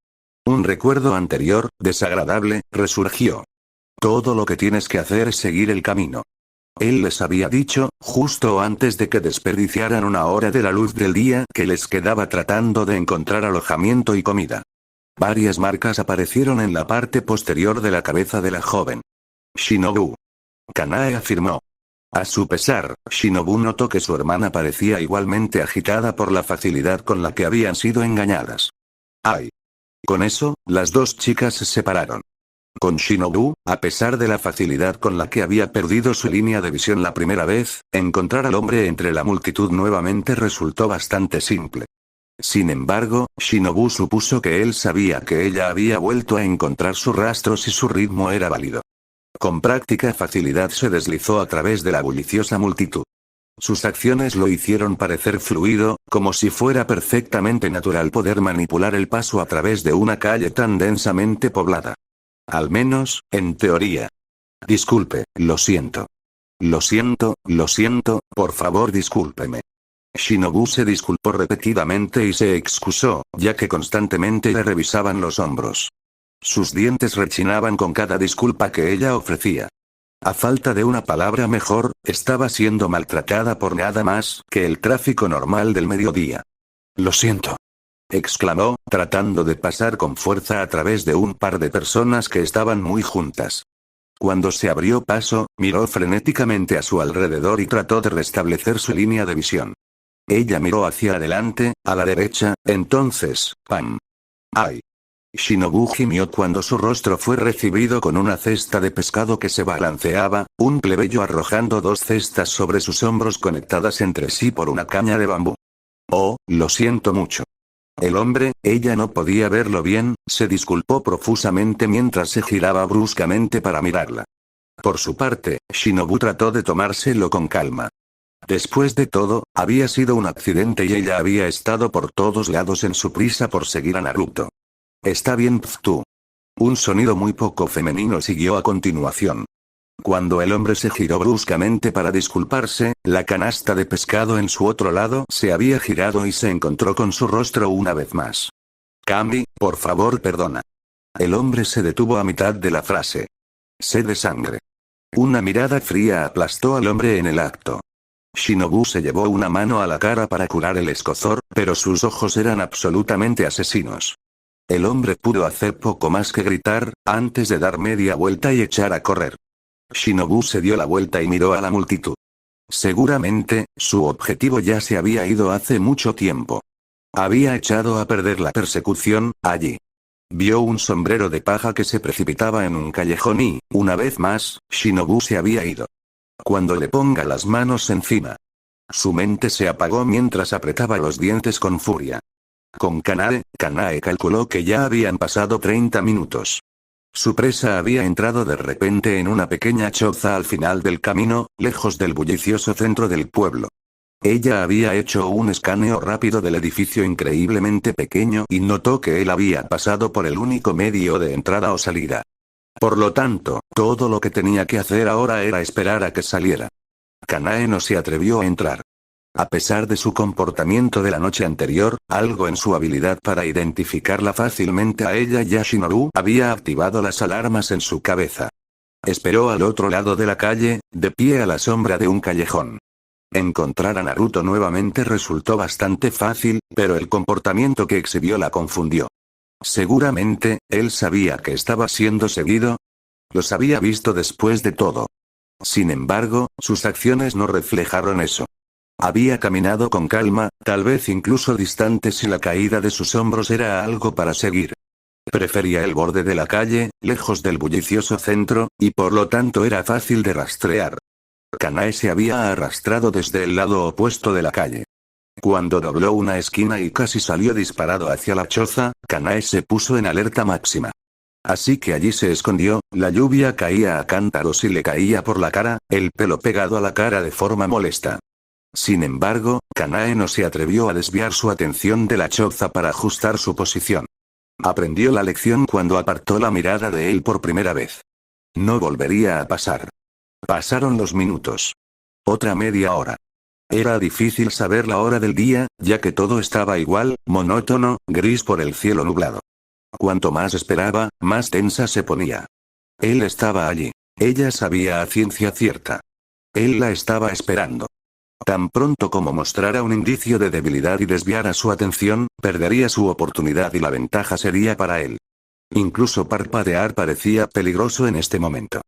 Un recuerdo anterior, desagradable, resurgió. Todo lo que tienes que hacer es seguir el camino. Él les había dicho, justo antes de que desperdiciaran una hora de la luz del día que les quedaba tratando de encontrar alojamiento y comida. Varias marcas aparecieron en la parte posterior de la cabeza de la joven. Shinobu. Kanae afirmó. A su pesar, Shinobu notó que su hermana parecía igualmente agitada por la facilidad con la que habían sido engañadas. ¡Ay! Con eso, las dos chicas se separaron. Con Shinobu, a pesar de la facilidad con la que había perdido su línea de visión la primera vez, encontrar al hombre entre la multitud nuevamente resultó bastante simple. Sin embargo, Shinobu supuso que él sabía que ella había vuelto a encontrar sus rastros y su ritmo era válido. Con práctica facilidad se deslizó a través de la bulliciosa multitud. Sus acciones lo hicieron parecer fluido, como si fuera perfectamente natural poder manipular el paso a través de una calle tan densamente poblada. Al menos, en teoría. Disculpe, lo siento. Lo siento, por favor discúlpeme. Shinobu se disculpó repetidamente y se excusó, ya que constantemente le revisaban los hombros. Sus dientes rechinaban con cada disculpa que ella ofrecía. A falta de una palabra mejor, estaba siendo maltratada por nada más que el tráfico normal del mediodía. Lo siento. Exclamó, tratando de pasar con fuerza a través de un par de personas que estaban muy juntas. Cuando se abrió paso, miró frenéticamente a su alrededor y trató de restablecer su línea de visión. Ella miró hacia adelante, a la derecha, entonces, ¡pam! ¡Ay! Shinobu gimió cuando su rostro fue recibido con una cesta de pescado que se balanceaba, un plebeyo arrojando dos cestas sobre sus hombros conectadas entre sí por una caña de bambú. Oh, lo siento mucho. El hombre, ella no podía verlo bien, se disculpó profusamente mientras se giraba bruscamente para mirarla. Por su parte, Shinobu trató de tomárselo con calma. Después de todo, había sido un accidente y ella había estado por todos lados en su prisa por seguir a Naruto. Está bien, tú. Un sonido muy poco femenino siguió a continuación. Cuando el hombre se giró bruscamente para disculparse, la canasta de pescado en su otro lado se había girado y se encontró con su rostro una vez más. Kami, por favor, perdona. El hombre se detuvo a mitad de la frase. Sed de sangre. Una mirada fría aplastó al hombre en el acto. Shinobu se llevó una mano a la cara para curar el escozor, pero sus ojos eran absolutamente asesinos. El hombre pudo hacer poco más que gritar, antes de dar media vuelta y echar a correr. Shinobu se dio la vuelta y miró a la multitud. Seguramente, su objetivo ya se había ido hace mucho tiempo. Había echado a perder la persecución, allí. Vio un sombrero de paja que se precipitaba en un callejón y, una vez más, Shinobu se había ido. Cuando le ponga las manos encima. Su mente se apagó mientras apretaba los dientes con furia. Con Kanae calculó que ya habían pasado 30 minutos. Su presa había entrado de repente en una pequeña choza al final del camino, lejos del bullicioso centro del pueblo. Ella había hecho un escaneo rápido del edificio increíblemente pequeño y notó que él había pasado por el único medio de entrada o salida. Por lo tanto, todo lo que tenía que hacer ahora era esperar a que saliera. Kanae no se atrevió a entrar. A pesar de su comportamiento de la noche anterior, algo en su habilidad para identificarla fácilmente a ella y a Shinobu había activado las alarmas en su cabeza. Esperó al otro lado de la calle, de pie a la sombra de un callejón. Encontrar a Naruto nuevamente resultó bastante fácil, pero el comportamiento que exhibió la confundió. Seguramente, él sabía que estaba siendo seguido. Los había visto después de todo. Sin embargo, sus acciones no reflejaron eso. Había caminado con calma, tal vez incluso distante si la caída de sus hombros era algo para seguir. Prefería el borde de la calle, lejos del bullicioso centro, y por lo tanto era fácil de rastrear. Kanae se había arrastrado desde el lado opuesto de la calle. Cuando dobló una esquina y casi salió disparado hacia la choza, Kanae se puso en alerta máxima. Así que allí se escondió, la lluvia caía a cántaros y le caía por la cara, el pelo pegado a la cara de forma molesta. Sin embargo, Kanae no se atrevió a desviar su atención de la choza para ajustar su posición. Aprendió la lección cuando apartó la mirada de él por primera vez. No volvería a pasar. Pasaron los minutos. Otra media hora. Era difícil saber la hora del día, ya que todo estaba igual, monótono, gris por el cielo nublado. Cuanto más esperaba, más tensa se ponía. Él estaba allí. Ella sabía a ciencia cierta. Él la estaba esperando. Tan pronto como mostrara un indicio de debilidad y desviara su atención, perdería su oportunidad y la ventaja sería para él. Incluso parpadear parecía peligroso en este momento.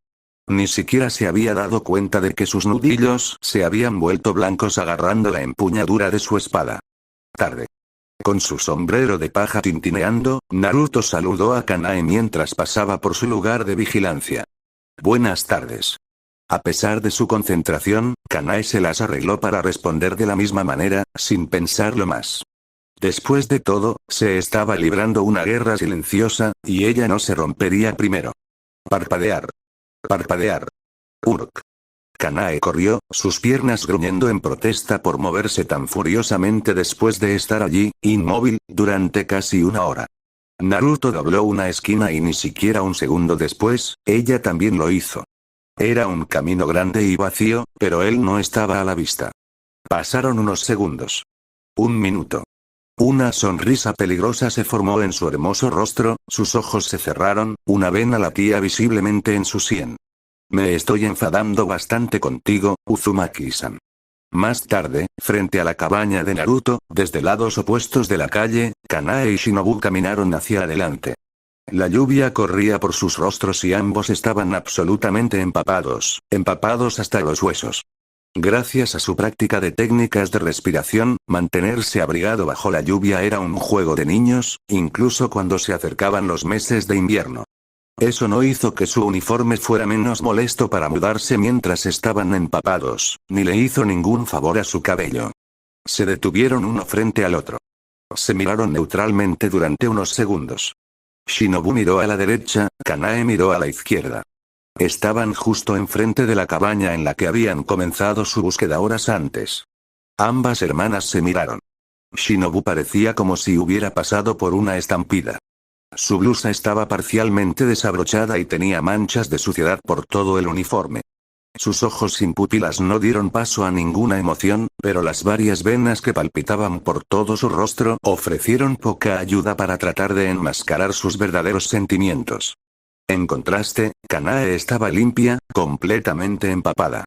Ni siquiera se había dado cuenta de que sus nudillos se habían vuelto blancos agarrando la empuñadura de su espada. Tarde. Con su sombrero de paja tintineando, Naruto saludó a Kanae mientras pasaba por su lugar de vigilancia. Buenas tardes. A pesar de su concentración, Kanae se las arregló para responder de la misma manera, sin pensarlo más. Después de todo, se estaba librando una guerra silenciosa, y ella no se rompería primero. Parpadear. Parpadear. Urk. Kanae corrió, sus piernas gruñendo en protesta por moverse tan furiosamente después de estar allí, inmóvil, durante casi una hora. Naruto dobló una esquina y ni siquiera un segundo después, ella también lo hizo. Era un camino grande y vacío, pero él no estaba a la vista. Pasaron unos segundos. Un minuto. Una sonrisa peligrosa se formó en su hermoso rostro, sus ojos se cerraron, una vena latía visiblemente en su sien. Me estoy enfadando bastante contigo, Uzumaki-san. Más tarde, frente a la cabaña de Naruto, desde lados opuestos de la calle, Kanae y Shinobu caminaron hacia adelante. La lluvia corría por sus rostros y ambos estaban absolutamente empapados hasta los huesos. Gracias a su práctica de técnicas de respiración, mantenerse abrigado bajo la lluvia era un juego de niños, incluso cuando se acercaban los meses de invierno. Eso no hizo que su uniforme fuera menos molesto para mudarse mientras estaban empapados, ni le hizo ningún favor a su cabello. Se detuvieron uno frente al otro. Se miraron neutralmente durante unos segundos. Shinobu miró a la derecha, Kanae miró a la izquierda. Estaban justo enfrente de la cabaña en la que habían comenzado su búsqueda horas antes. Ambas hermanas se miraron. Shinobu parecía como si hubiera pasado por una estampida. Su blusa estaba parcialmente desabrochada y tenía manchas de suciedad por todo el uniforme. Sus ojos sin pupilas no dieron paso a ninguna emoción, pero las varias venas que palpitaban por todo su rostro ofrecieron poca ayuda para tratar de enmascarar sus verdaderos sentimientos. En contraste, Kanae estaba limpia, completamente empapada.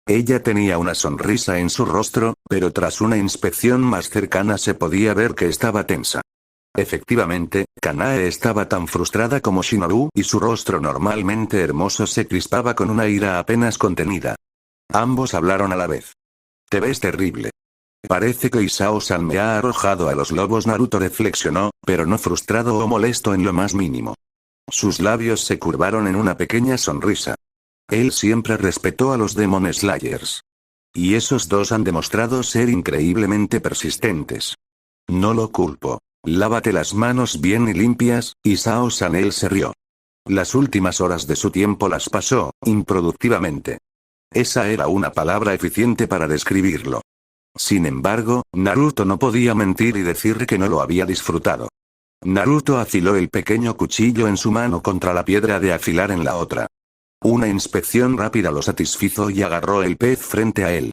Ella tenía una sonrisa en su rostro, pero tras una inspección más cercana se podía ver que estaba tensa. Efectivamente, Kanae estaba tan frustrada como Shinobu y su rostro normalmente hermoso se crispaba con una ira apenas contenida. Ambos hablaron a la vez. Te ves terrible. Parece que Isao-san me ha arrojado a los lobos. Naruto reflexionó, pero no frustrado o molesto en lo más mínimo. Sus labios se curvaron en una pequeña sonrisa. Él siempre respetó a los Demon Slayers. Y esos dos han demostrado ser increíblemente persistentes. No lo culpo. Lávate las manos bien y limpias, Isao-san. Él se rió. Las últimas horas de su tiempo las pasó, improductivamente. Esa era una palabra eficiente para describirlo. Sin embargo, Naruto no podía mentir y decir que no lo había disfrutado. Naruto afiló el pequeño cuchillo en su mano contra la piedra de afilar en la otra. Una inspección rápida lo satisfizo y agarró el pez frente a él.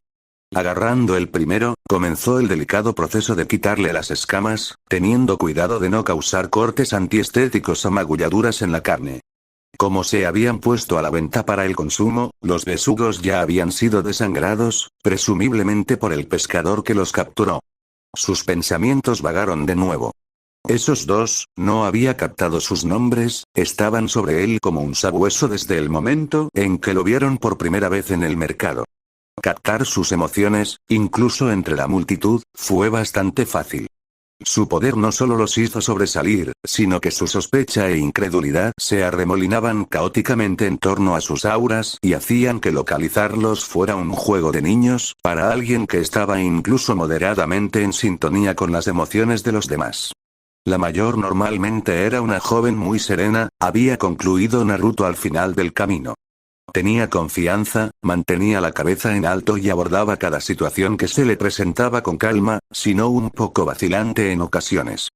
Agarrando el primero, comenzó el delicado proceso de quitarle las escamas, teniendo cuidado de no causar cortes antiestéticos o magulladuras en la carne. Como se habían puesto a la venta para el consumo, los besugos ya habían sido desangrados, presumiblemente por el pescador que los capturó. Sus pensamientos vagaron de nuevo. Esos dos, no había captado sus nombres, estaban sobre él como un sabueso desde el momento en que lo vieron por primera vez en el mercado. Captar sus emociones, incluso entre la multitud, fue bastante fácil. Su poder no solo los hizo sobresalir, sino que su sospecha e incredulidad se arremolinaban caóticamente en torno a sus auras y hacían que localizarlos fuera un juego de niños, para alguien que estaba incluso moderadamente en sintonía con las emociones de los demás. La mayor normalmente era una joven muy serena, había concluido Naruto al final del camino. Tenía confianza, mantenía la cabeza en alto y abordaba cada situación que se le presentaba con calma, si no un poco vacilante en ocasiones.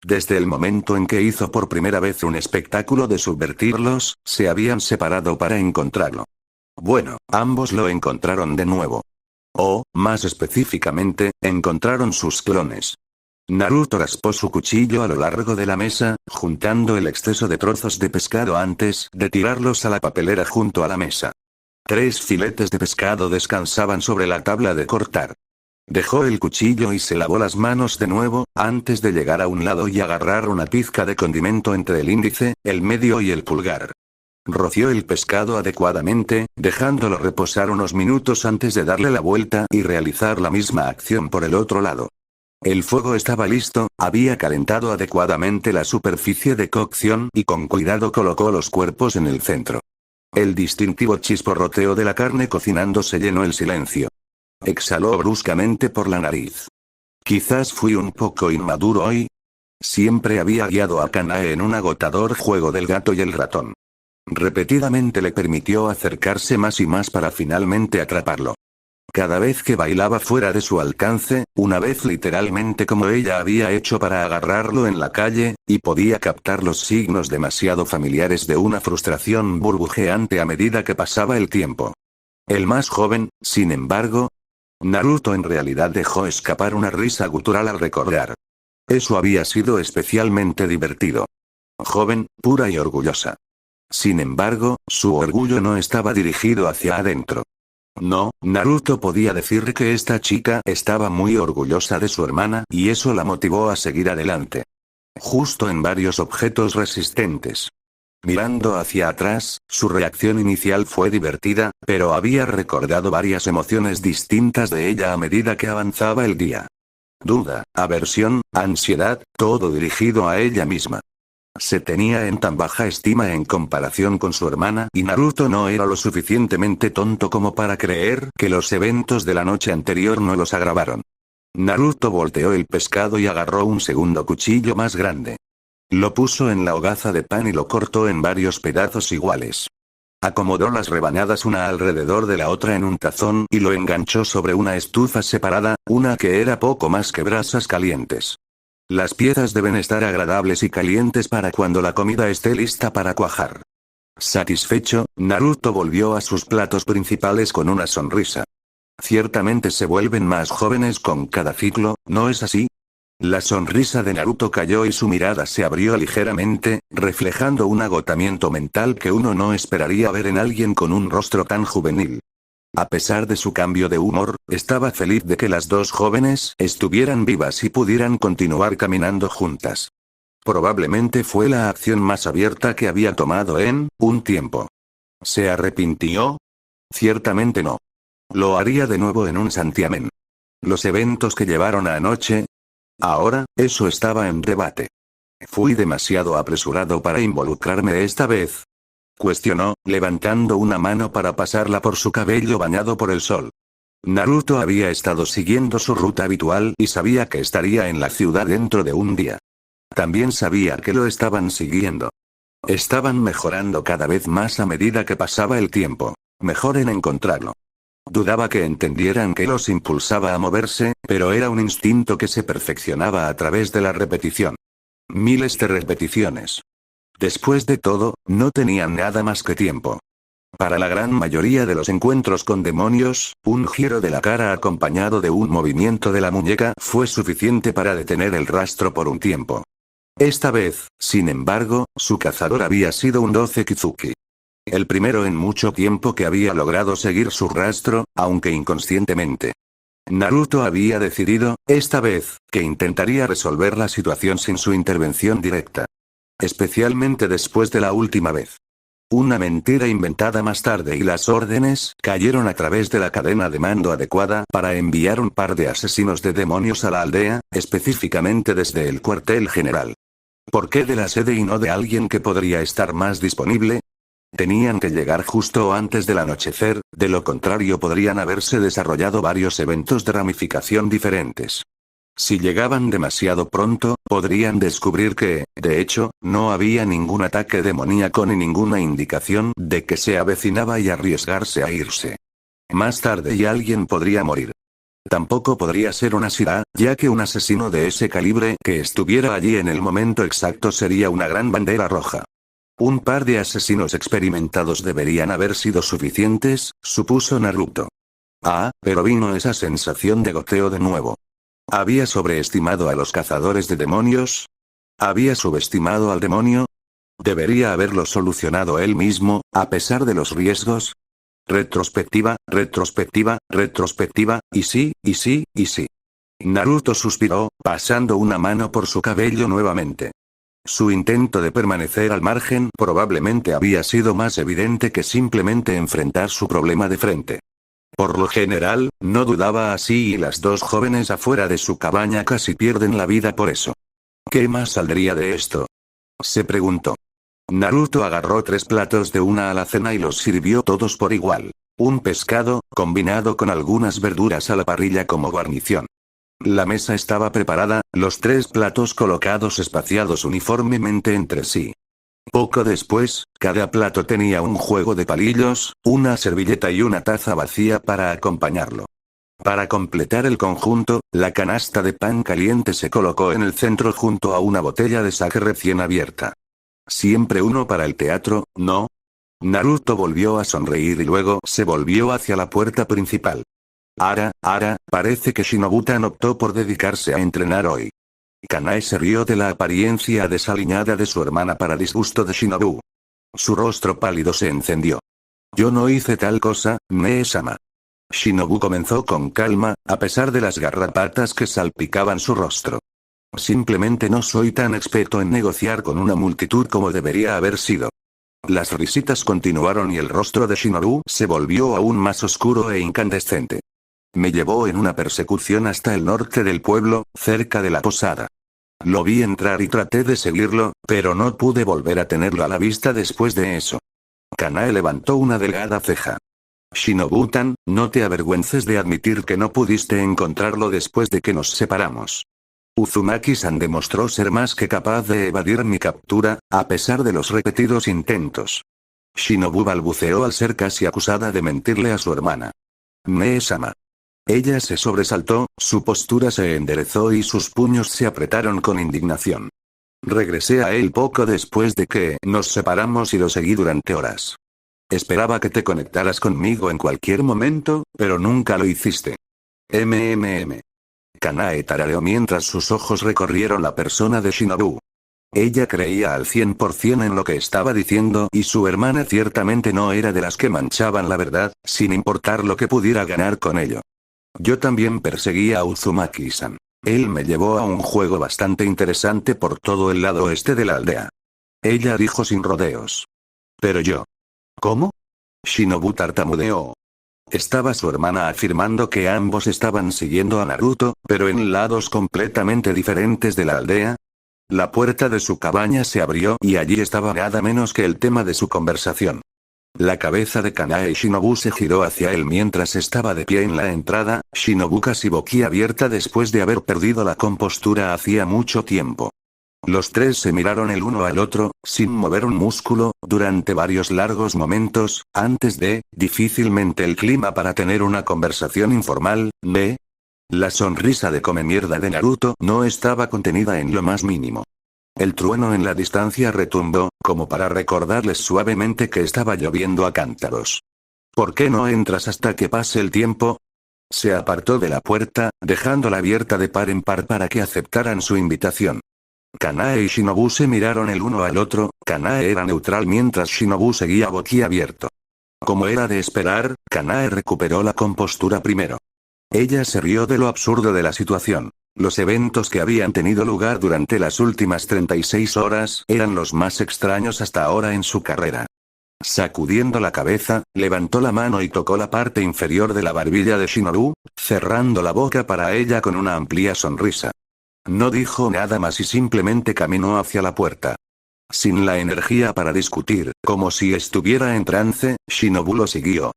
Desde el momento en que hizo por primera vez un espectáculo de subvertirlos, se habían separado para encontrarlo. Bueno, ambos lo encontraron de nuevo. O, más específicamente, encontraron sus clones. Naruto raspó su cuchillo a lo largo de la mesa, juntando el exceso de trozos de pescado antes de tirarlos a la papelera junto a la mesa. 3 filetes de pescado descansaban sobre la tabla de cortar. Dejó el cuchillo y se lavó las manos de nuevo, antes de llegar a un lado y agarrar una pizca de condimento entre el índice, el medio y el pulgar. Roció el pescado adecuadamente, dejándolo reposar unos minutos antes de darle la vuelta y realizar la misma acción por el otro lado. El fuego estaba listo, había calentado adecuadamente la superficie de cocción y con cuidado colocó los cuerpos en el centro. El distintivo chisporroteo de la carne cocinándose llenó el silencio. Exhaló bruscamente por la nariz. Quizás fui un poco inmaduro hoy. Siempre había guiado a Kanae en un agotador juego del gato y el ratón. Repetidamente le permitió acercarse más y más para finalmente atraparlo. Cada vez que bailaba fuera de su alcance, una vez literalmente como ella había hecho para agarrarlo en la calle, y podía captar los signos demasiado familiares de una frustración burbujeante a medida que pasaba el tiempo. El más joven, sin embargo, Naruto en realidad dejó escapar una risa gutural al recordar. Eso había sido especialmente divertido. Joven, pura y orgullosa. Sin embargo, su orgullo no estaba dirigido hacia adentro. No, Naruto podía decir que esta chica estaba muy orgullosa de su hermana y eso la motivó a seguir adelante. Justo en varios objetos resistentes. Mirando hacia atrás, su reacción inicial fue divertida, pero había recordado varias emociones distintas de ella a medida que avanzaba el día. Duda, aversión, ansiedad, todo dirigido a ella misma. Se tenía en tan baja estima en comparación con su hermana y Naruto no era lo suficientemente tonto como para creer que los eventos de la noche anterior no los agravaron. Naruto volteó el pescado y agarró un segundo cuchillo más grande. Lo puso en la hogaza de pan y lo cortó en varios pedazos iguales. Acomodó las rebanadas una alrededor de la otra en un tazón y lo enganchó sobre una estufa separada, una que era poco más que brasas calientes. Las piezas deben estar agradables y calientes para cuando la comida esté lista para cuajar. Satisfecho, Naruto volvió a sus platos principales con una sonrisa. Ciertamente se vuelven más jóvenes con cada ciclo, ¿no es así? La sonrisa de Naruto cayó y su mirada se abrió ligeramente, reflejando un agotamiento mental que uno no esperaría ver en alguien con un rostro tan juvenil. A pesar de su cambio de humor, estaba feliz de que las dos jóvenes estuvieran vivas y pudieran continuar caminando juntas. Probablemente fue la acción más abierta que había tomado en un tiempo. ¿Se arrepintió? Ciertamente no. Lo haría de nuevo en un santiamén. Los eventos que llevaron a anoche. Ahora, eso estaba en debate. Fui demasiado apresurado para involucrarme esta vez. Cuestionó, levantando una mano para pasarla por su cabello bañado por el sol. Naruto había estado siguiendo su ruta habitual y sabía que estaría en la ciudad dentro de un día. También sabía que lo estaban siguiendo. Estaban mejorando cada vez más a medida que pasaba el tiempo. Mejor en encontrarlo. Dudaba que entendieran que los impulsaba a moverse, pero era un instinto que se perfeccionaba a través de la repetición. Miles de repeticiones. Después de todo, no tenían nada más que tiempo. Para la gran mayoría de los encuentros con demonios, un giro de la cara acompañado de un movimiento de la muñeca fue suficiente para detener el rastro por un tiempo. Esta vez, sin embargo, su cazador había sido un 12 Kizuki. El primero en mucho tiempo que había logrado seguir su rastro, aunque inconscientemente. Naruto había decidido, esta vez, que intentaría resolver la situación sin su intervención directa. Especialmente después de la última vez. Una mentira inventada más tarde y las órdenes cayeron a través de la cadena de mando adecuada para enviar un par de asesinos de demonios a la aldea, específicamente desde el cuartel general. ¿Por qué de la sede y no de alguien que podría estar más disponible? Tenían que llegar justo antes del anochecer, de lo contrario podrían haberse desarrollado varios eventos de ramificación diferentes. Si llegaban demasiado pronto, podrían descubrir que, de hecho, no había ningún ataque demoníaco ni ninguna indicación de que se avecinaba y arriesgarse a irse. Más tarde y alguien podría morir. Tampoco podría ser una Shira, ya que un asesino de ese calibre que estuviera allí en el momento exacto sería una gran bandera roja. Un par de asesinos experimentados deberían haber sido suficientes, supuso Naruto. Ah, pero vino esa sensación de goteo de nuevo. ¿Había sobreestimado a los cazadores de demonios? ¿Había subestimado al demonio? ¿Debería haberlo solucionado él mismo, a pesar de los riesgos? Retrospectiva, retrospectiva, retrospectiva, y sí, y sí, y sí. Naruto suspiró, pasando una mano por su cabello nuevamente. Su intento de permanecer al margen probablemente había sido más evidente que simplemente enfrentar su problema de frente. Por lo general, no dudaba así y las dos jóvenes afuera de su cabaña casi pierden la vida por eso. ¿Qué más saldría de esto? Se preguntó. Naruto agarró 3 platos de una alacena y los sirvió todos por igual. Un pescado, combinado con algunas verduras a la parrilla como guarnición. La mesa estaba preparada, los 3 platos colocados espaciados uniformemente entre sí. Poco después, cada plato tenía un juego de palillos, una servilleta y una taza vacía para acompañarlo. Para completar el conjunto, la canasta de pan caliente se colocó en el centro junto a una botella de sake recién abierta. Siempre uno para el teatro, ¿no? Naruto volvió a sonreír y luego se volvió hacia la puerta principal. Parece que Shinobutan optó por dedicarse a entrenar hoy. Kanae se rió de la apariencia desaliñada de su hermana para disgusto de Shinobu. Su rostro pálido se encendió. Yo no hice tal cosa, Mee-sama. Shinobu comenzó con calma, a pesar de las garrapatas que salpicaban su rostro. Simplemente no soy tan experto en negociar con una multitud como debería haber sido. Las risitas continuaron y el rostro de Shinobu se volvió aún más oscuro e incandescente. Me llevó en una persecución hasta el norte del pueblo, cerca de la posada. Lo vi entrar y traté de seguirlo, pero no pude volver a tenerlo a la vista después de eso. Kanae levantó una delgada ceja. Shinobutan, no te avergüences de admitir que no pudiste encontrarlo después de que nos separamos. Uzumaki-san demostró ser más que capaz de evadir mi captura, a pesar de los repetidos intentos. Shinobu balbuceó al ser casi acusada de mentirle a su hermana. Mee-sama. Ella se sobresaltó, su postura se enderezó y sus puños se apretaron con indignación. Regresé a él poco después de que nos separamos y lo seguí durante horas. Esperaba que te conectaras conmigo en cualquier momento, pero nunca lo hiciste. Kanae tarareó mientras sus ojos recorrieron la persona de Shinobu. Ella creía al 100% en lo que estaba diciendo y su hermana ciertamente no era de las que manchaban la verdad, sin importar lo que pudiera ganar con ello. Yo también perseguía a Uzumaki-san. Él me llevó a un juego bastante interesante por todo el lado oeste de la aldea. Ella dijo sin rodeos. Pero yo. ¿Cómo? Shinobu tartamudeó. Estaba su hermana afirmando que ambos estaban siguiendo a Naruto, pero en lados completamente diferentes de la aldea. La puerta de su cabaña se abrió y allí estaba nada menos que el tema de su conversación. La cabeza de Kanae Shinobu se giró hacia él mientras estaba de pie en la entrada, Shinobu casi boquiabierta después de haber perdido la compostura hacía mucho tiempo. Los tres se miraron el uno al otro, sin mover un músculo, durante varios largos momentos, antes de, difícilmente el clima para tener una conversación informal, ¿ve? La sonrisa de come mierda de Naruto no estaba contenida en lo más mínimo. El trueno en la distancia retumbó, como para recordarles suavemente que estaba lloviendo a cántaros. ¿Por qué no entras hasta que pase el tiempo? Se apartó de la puerta, dejándola abierta de par en par para que aceptaran su invitación. Kanae y Shinobu se miraron el uno al otro. Kanae era neutral mientras Shinobu seguía boquiabierto. Como era de esperar, Kanae recuperó la compostura primero. Ella se rió de lo absurdo de la situación. Los eventos que habían tenido lugar durante las últimas 36 horas eran los más extraños hasta ahora en su carrera. Sacudiendo la cabeza, levantó la mano y tocó la parte inferior de la barbilla de Shinobu, cerrando la boca para ella con una amplia sonrisa. No dijo nada más y simplemente caminó hacia la puerta. Sin la energía para discutir, como si estuviera en trance, Shinobu lo siguió.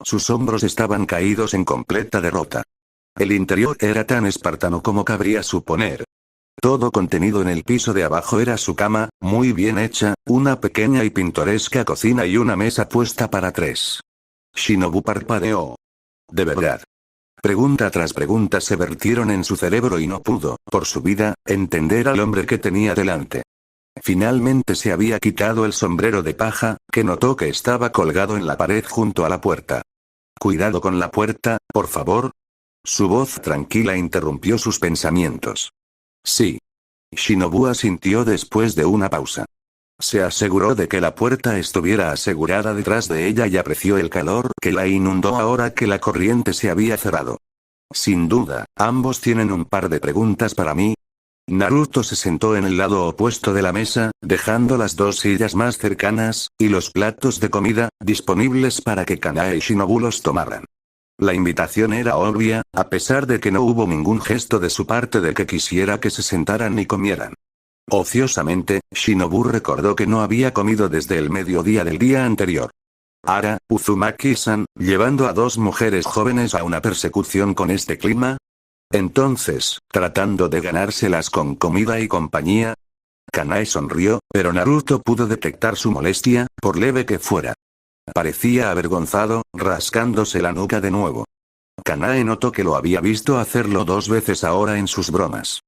Sus hombros estaban caídos en completa derrota. El interior era tan espartano como cabría suponer. Todo contenido en el piso de abajo era su cama, muy bien hecha, una pequeña y pintoresca cocina y una mesa puesta para tres. Shinobu parpadeó. ¿De verdad? Pregunta tras pregunta se vertieron en su cerebro y no pudo, por su vida, entender al hombre que tenía delante. Finalmente se había quitado el sombrero de paja, que notó que estaba colgado en la pared junto a la puerta. Cuidado con la puerta, por favor. Su voz tranquila interrumpió sus pensamientos. Sí. Shinobu asintió después de una pausa. Se aseguró de que la puerta estuviera asegurada detrás de ella y apreció el calor que la inundó ahora que la corriente se había cerrado. Sin duda, ambos tienen un par de preguntas para mí. Naruto se sentó en el lado opuesto de la mesa, dejando las dos sillas más cercanas, y los platos de comida, disponibles para que Kanae y Shinobu los tomaran. La invitación era obvia, a pesar de que no hubo ningún gesto de su parte de que quisiera que se sentaran ni comieran. Ociosamente, Shinobu recordó que no había comido desde el mediodía del día anterior. ¿Hará Uzumaki-san, llevando a dos mujeres jóvenes a una persecución con este clima? Entonces, tratando de ganárselas con comida y compañía. Kanae sonrió, pero Naruto pudo detectar su molestia, por leve que fuera. Parecía avergonzado, rascándose la nuca de nuevo. Kanae notó que lo había visto hacerlo 2 veces ahora en sus bromas.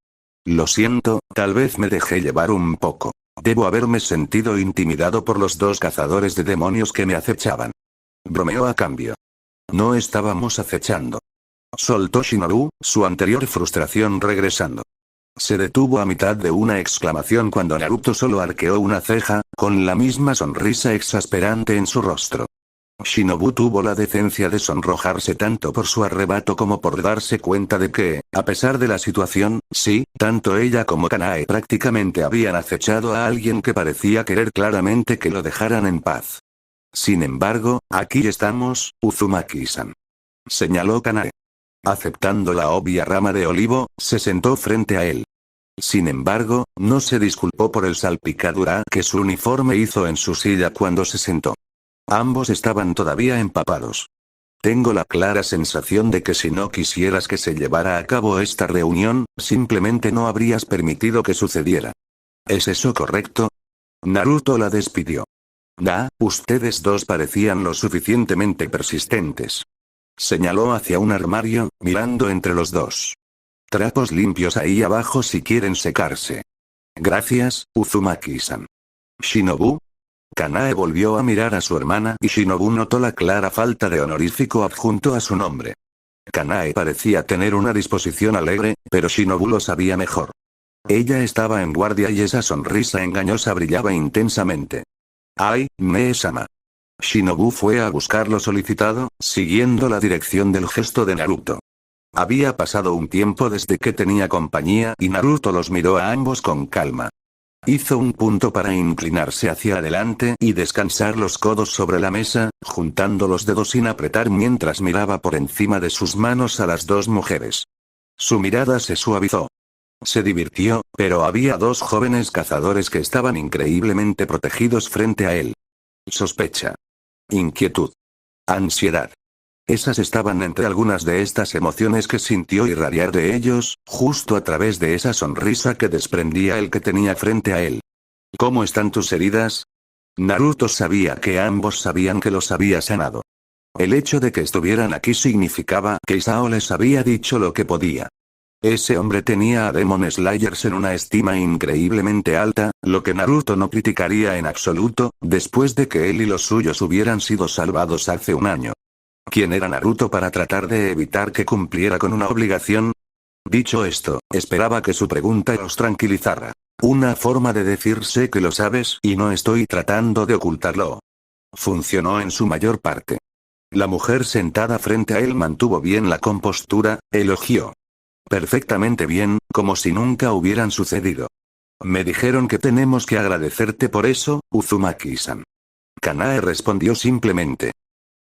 Lo siento, tal vez me dejé llevar un poco. Debo haberme sentido intimidado por los 2 cazadores de demonios que me acechaban. Bromeó a cambio. No estábamos acechando. Soltó Shinobu, su anterior frustración regresando. Se detuvo a mitad de una exclamación cuando Naruto solo arqueó una ceja, con la misma sonrisa exasperante en su rostro. Shinobu tuvo la decencia de sonrojarse tanto por su arrebato como por darse cuenta de que, a pesar de la situación, sí, tanto ella como Kanae prácticamente habían acechado a alguien que parecía querer claramente que lo dejaran en paz. Sin embargo, aquí estamos, Uzumaki-san. Señaló Kanae. Aceptando la obvia rama de olivo, se sentó frente a él. Sin embargo, no se disculpó por el salpicadura que su uniforme hizo en su silla cuando se sentó. Ambos estaban todavía empapados. Tengo la clara sensación de que si no quisieras que se llevara a cabo esta reunión, simplemente no habrías permitido que sucediera. ¿Es eso correcto? Naruto la despidió. Ustedes dos parecían lo suficientemente persistentes. Señaló hacia un armario, mirando entre los dos. Trapos limpios ahí abajo si quieren secarse. Gracias, Uzumaki-san. ¿Shinobu? Kanae volvió a mirar a su hermana y Shinobu notó la clara falta de honorífico adjunto a su nombre. Kanae parecía tener una disposición alegre, pero Shinobu lo sabía mejor. Ella estaba en guardia y esa sonrisa engañosa brillaba intensamente. ¡Ay, Nee-sama! Shinobu fue a buscar lo solicitado, siguiendo la dirección del gesto de Naruto. Había pasado un tiempo desde que tenía compañía y Naruto los miró a ambos con calma. Hizo un punto para inclinarse hacia adelante y descansar los codos sobre la mesa, juntando los dedos sin apretar mientras miraba por encima de sus manos a las dos mujeres. Su mirada se suavizó. Se divirtió, pero había 2 jóvenes cazadores que estaban increíblemente protegidos frente a él. Sospecha. Inquietud. Ansiedad. Esas estaban entre algunas de estas emociones que sintió irradiar de ellos, justo a través de esa sonrisa que desprendía el que tenía frente a él. ¿Cómo están tus heridas? Naruto sabía que ambos sabían que los había sanado. El hecho de que estuvieran aquí significaba que Isao les había dicho lo que podía. Ese hombre tenía a Demon Slayers en una estima increíblemente alta, lo que Naruto no criticaría en absoluto, después de que él y los suyos hubieran sido salvados hace un año. ¿Quién era Naruto para tratar de evitar que cumpliera con una obligación? Dicho esto, esperaba que su pregunta los tranquilizara. Una forma de decir sé que lo sabes y no estoy tratando de ocultarlo. Funcionó en su mayor parte. La mujer sentada frente a él mantuvo bien la compostura, elogió. Perfectamente bien, como si nunca hubieran sucedido. Me dijeron que tenemos que agradecerte por eso, Uzumaki-san. Kanae respondió simplemente.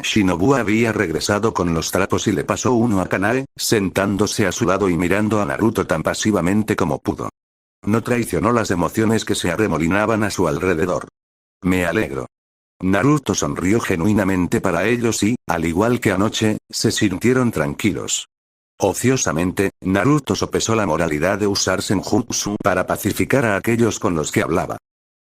Shinobu había regresado con los trapos y le pasó uno a Kanae, sentándose a su lado y mirando a Naruto tan pasivamente como pudo. No traicionó las emociones que se arremolinaban a su alrededor. Me alegro. Naruto sonrió genuinamente para ellos y, al igual que anoche, se sintieron tranquilos. Ociosamente, Naruto sopesó la moralidad de usar Senjutsu para pacificar a aquellos con los que hablaba.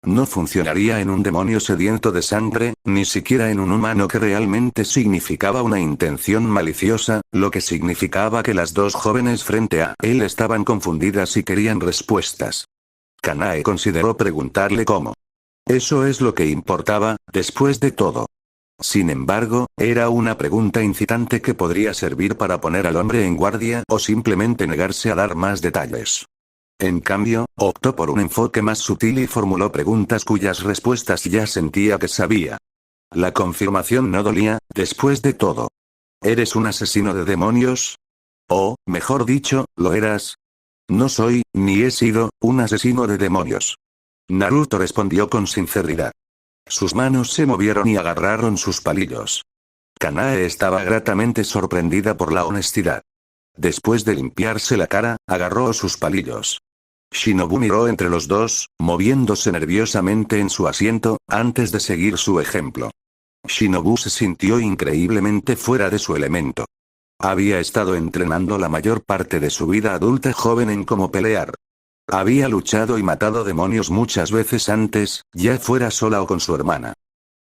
No funcionaría en un demonio sediento de sangre, ni siquiera en un humano que realmente significaba una intención maliciosa, lo que significaba que las dos jóvenes frente a él estaban confundidas y querían respuestas. Kanae consideró preguntarle cómo. Eso es lo que importaba, después de todo. Sin embargo, era una pregunta incitante que podría servir para poner al hombre en guardia o simplemente negarse a dar más detalles. En cambio, optó por un enfoque más sutil y formuló preguntas cuyas respuestas ya sentía que sabía. La confirmación no dolía, después de todo. ¿Eres un asesino de demonios? O, mejor dicho, ¿lo eras? No soy, ni he sido, un asesino de demonios. Naruto respondió con sinceridad. Sus manos se movieron y agarraron sus palillos. Kanae estaba gratamente sorprendida por la honestidad. Después de limpiarse la cara, agarró sus palillos. Shinobu miró entre los dos, moviéndose nerviosamente en su asiento, antes de seguir su ejemplo. Shinobu se sintió increíblemente fuera de su elemento. Había estado entrenando la mayor parte de su vida adulta joven en cómo pelear. Había luchado y matado demonios muchas veces antes, ya fuera sola o con su hermana.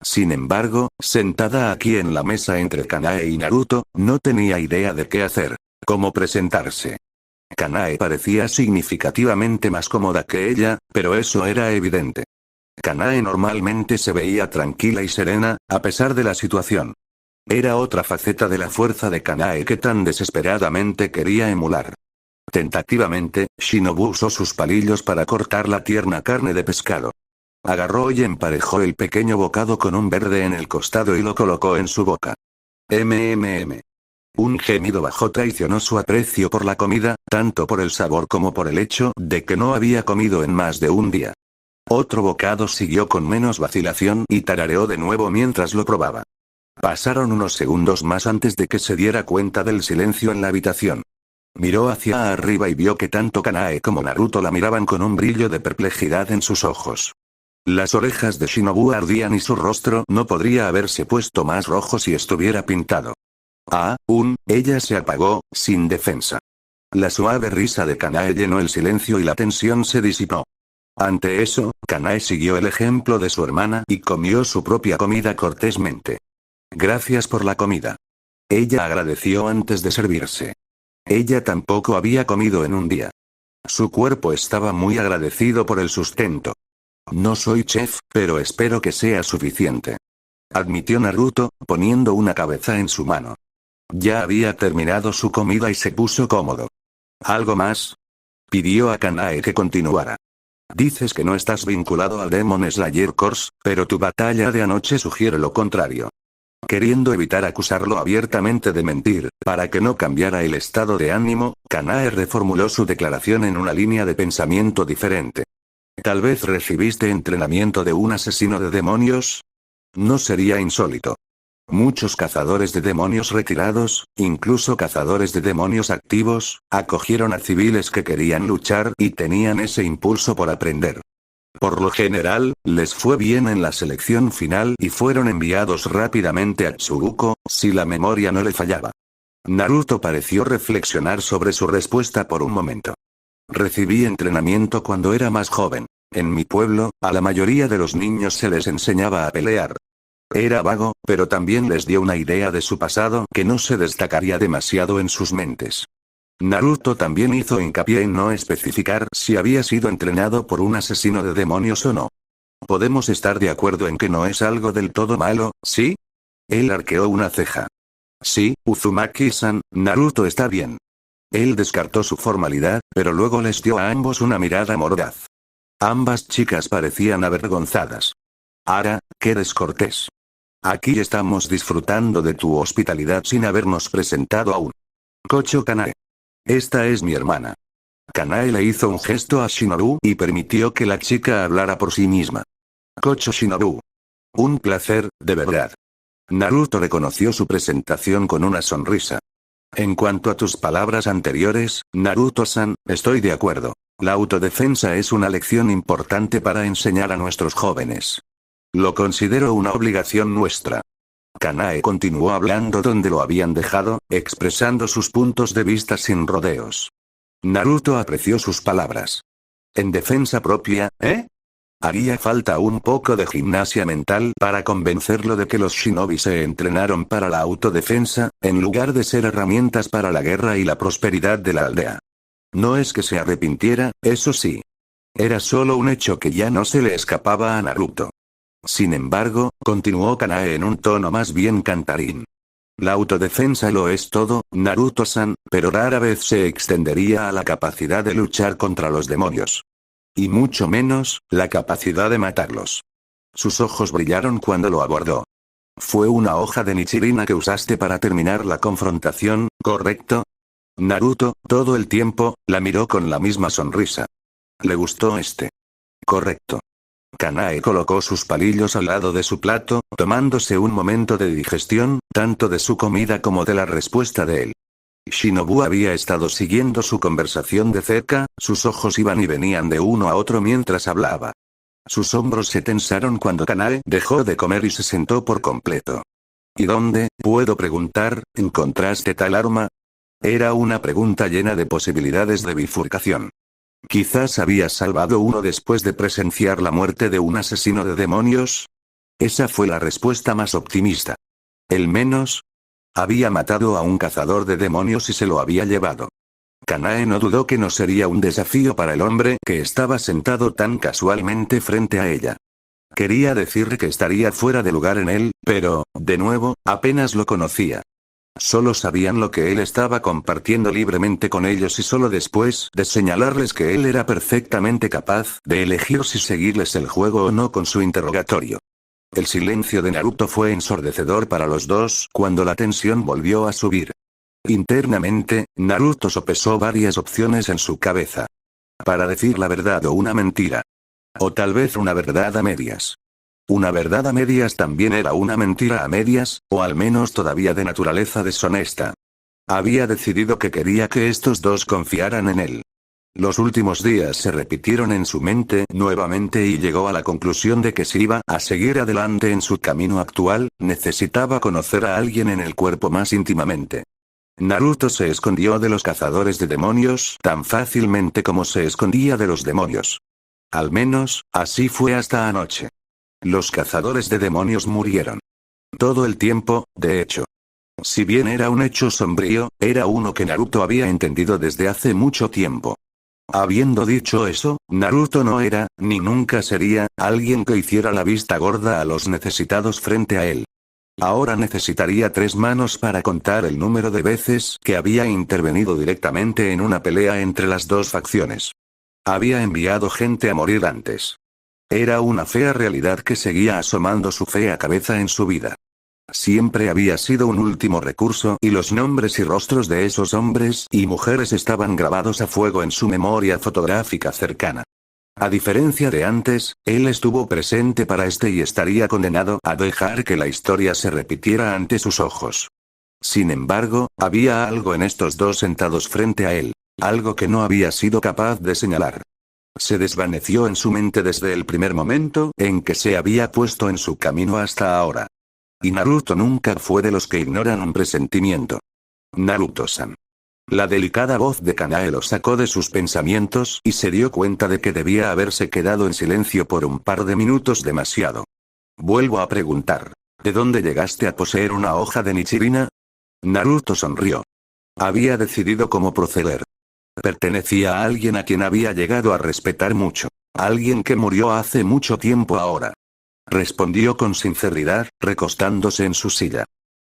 Sin embargo, sentada aquí en la mesa entre Kanae y Naruto, no tenía idea de qué hacer, cómo presentarse. Kanae parecía significativamente más cómoda que ella, pero eso era evidente. Kanae normalmente se veía tranquila y serena, a pesar de la situación. Era otra faceta de la fuerza de Kanae que tan desesperadamente quería emular. Tentativamente, Shinobu usó sus palillos para cortar la tierna carne de pescado. Agarró y emparejó el pequeño bocado con un verde en el costado y lo colocó en su boca. Un gemido bajo traicionó su aprecio por la comida, tanto por el sabor como por el hecho de que no había comido en más de un día. Otro bocado siguió con menos vacilación y tarareó de nuevo mientras lo probaba. Pasaron unos segundos más antes de que se diera cuenta del silencio en la habitación. Miró hacia arriba y vio que tanto Kanae como Naruto la miraban con un brillo de perplejidad en sus ojos. Las orejas de Shinobu ardían y su rostro no podría haberse puesto más rojo si estuviera pintado. Ella se apagó, sin defensa. La suave risa de Kanae llenó el silencio y la tensión se disipó. Ante eso, Kanae siguió el ejemplo de su hermana y comió su propia comida cortésmente. Gracias por la comida. Ella agradeció antes de servirse. Ella tampoco había comido en un día. Su cuerpo estaba muy agradecido por el sustento. No soy chef, pero espero que sea suficiente. Admitió Naruto, poniendo una cabeza en su mano. Ya había terminado su comida y se puso cómodo. ¿Algo más? Pidió a Kanae que continuara. Dices que no estás vinculado al Demon Slayer Corps, pero tu batalla de anoche sugiere lo contrario. Queriendo evitar acusarlo abiertamente de mentir, para que no cambiara el estado de ánimo, Kanae reformuló su declaración en una línea de pensamiento diferente. Tal vez recibiste entrenamiento de un asesino de demonios. No sería insólito. Muchos cazadores de demonios retirados, incluso cazadores de demonios activos, acogieron a civiles que querían luchar y tenían ese impulso por aprender. Por lo general, les fue bien en la selección final y fueron enviados rápidamente a Tsuruko, si la memoria no le fallaba. Naruto pareció reflexionar sobre su respuesta por un momento. Recibí entrenamiento cuando era más joven. En mi pueblo, a la mayoría de los niños se les enseñaba a pelear. Era vago, pero también les dio una idea de su pasado que no se destacaría demasiado en sus mentes. Naruto también hizo hincapié en no especificar si había sido entrenado por un asesino de demonios o no. Podemos estar de acuerdo en que no es algo del todo malo, ¿sí? Él arqueó una ceja. Sí, Uzumaki-san, Naruto está bien. Él descartó su formalidad, pero luego les dio a ambos una mirada mordaz. Ambas chicas parecían avergonzadas. Ara, qué descortés. Aquí estamos disfrutando de tu hospitalidad sin habernos presentado aún. Kocho Kanae. Esta es mi hermana. Kanae le hizo un gesto a Shinobu y permitió que la chica hablara por sí misma. Kocho Shinobu. Un placer, de verdad. Naruto reconoció su presentación con una sonrisa. En cuanto a tus palabras anteriores, Naruto-san, estoy de acuerdo. La autodefensa es una lección importante para enseñar a nuestros jóvenes. Lo considero una obligación nuestra. Kanae continuó hablando donde lo habían dejado, expresando sus puntos de vista sin rodeos. Naruto apreció sus palabras. En defensa propia, ¿eh? Haría falta un poco de gimnasia mental para convencerlo de que los shinobi se entrenaron para la autodefensa, en lugar de ser herramientas para la guerra y la prosperidad de la aldea. No es que se arrepintiera, eso sí. Era solo un hecho que ya no se le escapaba a Naruto. Sin embargo, continuó Kanae en un tono más bien cantarín. La autodefensa lo es todo, Naruto-san, pero rara vez se extendería a la capacidad de luchar contra los demonios. Y mucho menos, la capacidad de matarlos. Sus ojos brillaron cuando lo abordó. Fue una hoja de Nichirina que usaste para terminar la confrontación, ¿correcto? Naruto, todo el tiempo, la miró con la misma sonrisa. ¿Le gustó este? Correcto. Kanae colocó sus palillos al lado de su plato, tomándose un momento de digestión, tanto de su comida como de la respuesta de él. Shinobu había estado siguiendo su conversación de cerca, sus ojos iban y venían de uno a otro mientras hablaba. Sus hombros se tensaron cuando Kanae dejó de comer y se sentó por completo. ¿Y dónde, puedo preguntar, encontraste tal arma? Era una pregunta llena de posibilidades de bifurcación. Quizás había salvado uno después de presenciar la muerte de un asesino de demonios. Esa fue la respuesta más optimista. El menos. Había matado a un cazador de demonios y se lo había llevado. Kanae no dudó que no sería un desafío para el hombre que estaba sentado tan casualmente frente a ella. Quería decir que estaría fuera de lugar en él, pero, de nuevo, apenas lo conocía. Solo sabían lo que él estaba compartiendo libremente con ellos y solo después de señalarles que él era perfectamente capaz de elegir si seguirles el juego o no con su interrogatorio. El silencio de Naruto fue ensordecedor para los dos cuando la tensión volvió a subir. Internamente, Naruto sopesó varias opciones en su cabeza. Para decir la verdad o una mentira. O tal vez una verdad a medias. Una verdad a medias también era una mentira a medias, o al menos todavía de naturaleza deshonesta. Había decidido que quería que estos dos confiaran en él. Los últimos días se repitieron en su mente nuevamente y llegó a la conclusión de que si iba a seguir adelante en su camino actual, necesitaba conocer a alguien en el cuerpo más íntimamente. Naruto se escondió de los cazadores de demonios tan fácilmente como se escondía de los demonios. Al menos, así fue hasta anoche. Los cazadores de demonios murieron. Todo el tiempo, de hecho. Si bien era un hecho sombrío, era uno que Naruto había entendido desde hace mucho tiempo. Habiendo dicho eso, Naruto no era, ni nunca sería, alguien que hiciera la vista gorda a los necesitados frente a él. Ahora necesitaría 3 manos para contar el número de veces que había intervenido directamente en una pelea entre las dos facciones. Había enviado gente a morir antes. Era una fea realidad que seguía asomando su fea cabeza en su vida. Siempre había sido un último recurso y los nombres y rostros de esos hombres y mujeres estaban grabados a fuego en su memoria fotográfica cercana. A diferencia de antes, él estuvo presente para y estaría condenado a dejar que la historia se repitiera ante sus ojos. Sin embargo, había algo en estos dos sentados frente a él, algo que no había sido capaz de señalar. Se desvaneció en su mente desde el primer momento en que se había puesto en su camino hasta ahora. Y Naruto nunca fue de los que ignoran un presentimiento. Naruto-san. La delicada voz de Kanae lo sacó de sus pensamientos y se dio cuenta de que debía haberse quedado en silencio por un par de minutos demasiado. Vuelvo a preguntar. ¿De dónde llegaste a poseer una hoja de Nichirina? Naruto sonrió. Había decidido cómo proceder. Pertenecía a alguien a quien había llegado a respetar mucho. Alguien que murió hace mucho tiempo ahora. Respondió con sinceridad, recostándose en su silla.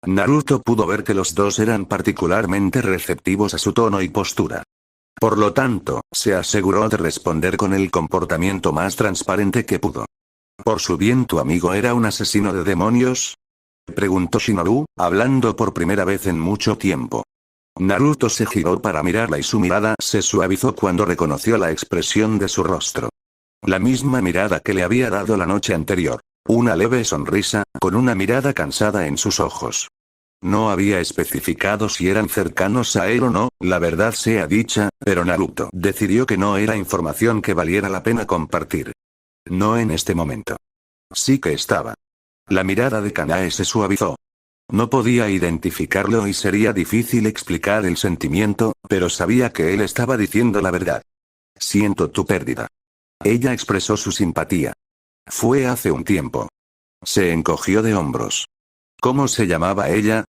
Naruto pudo ver que los dos eran particularmente receptivos a su tono y postura. Por lo tanto, se aseguró de responder con el comportamiento más transparente que pudo. ¿Por su bien tu amigo era un asesino de demonios? Preguntó Shinobu, hablando por primera vez en mucho tiempo. Naruto se giró para mirarla y su mirada se suavizó cuando reconoció la expresión de su rostro. La misma mirada que le había dado la noche anterior. Una leve sonrisa, con una mirada cansada en sus ojos. No había especificado si eran cercanos a él o no, la verdad sea dicha, pero Naruto decidió que no era información que valiera la pena compartir. No en este momento. Sí que estaba. La mirada de Kanae se suavizó. No podía identificarlo y sería difícil explicar el sentimiento, pero sabía que él estaba diciendo la verdad. Siento tu pérdida. Ella expresó su simpatía. Fue hace un tiempo. Se encogió de hombros. ¿Cómo se llamaba ella?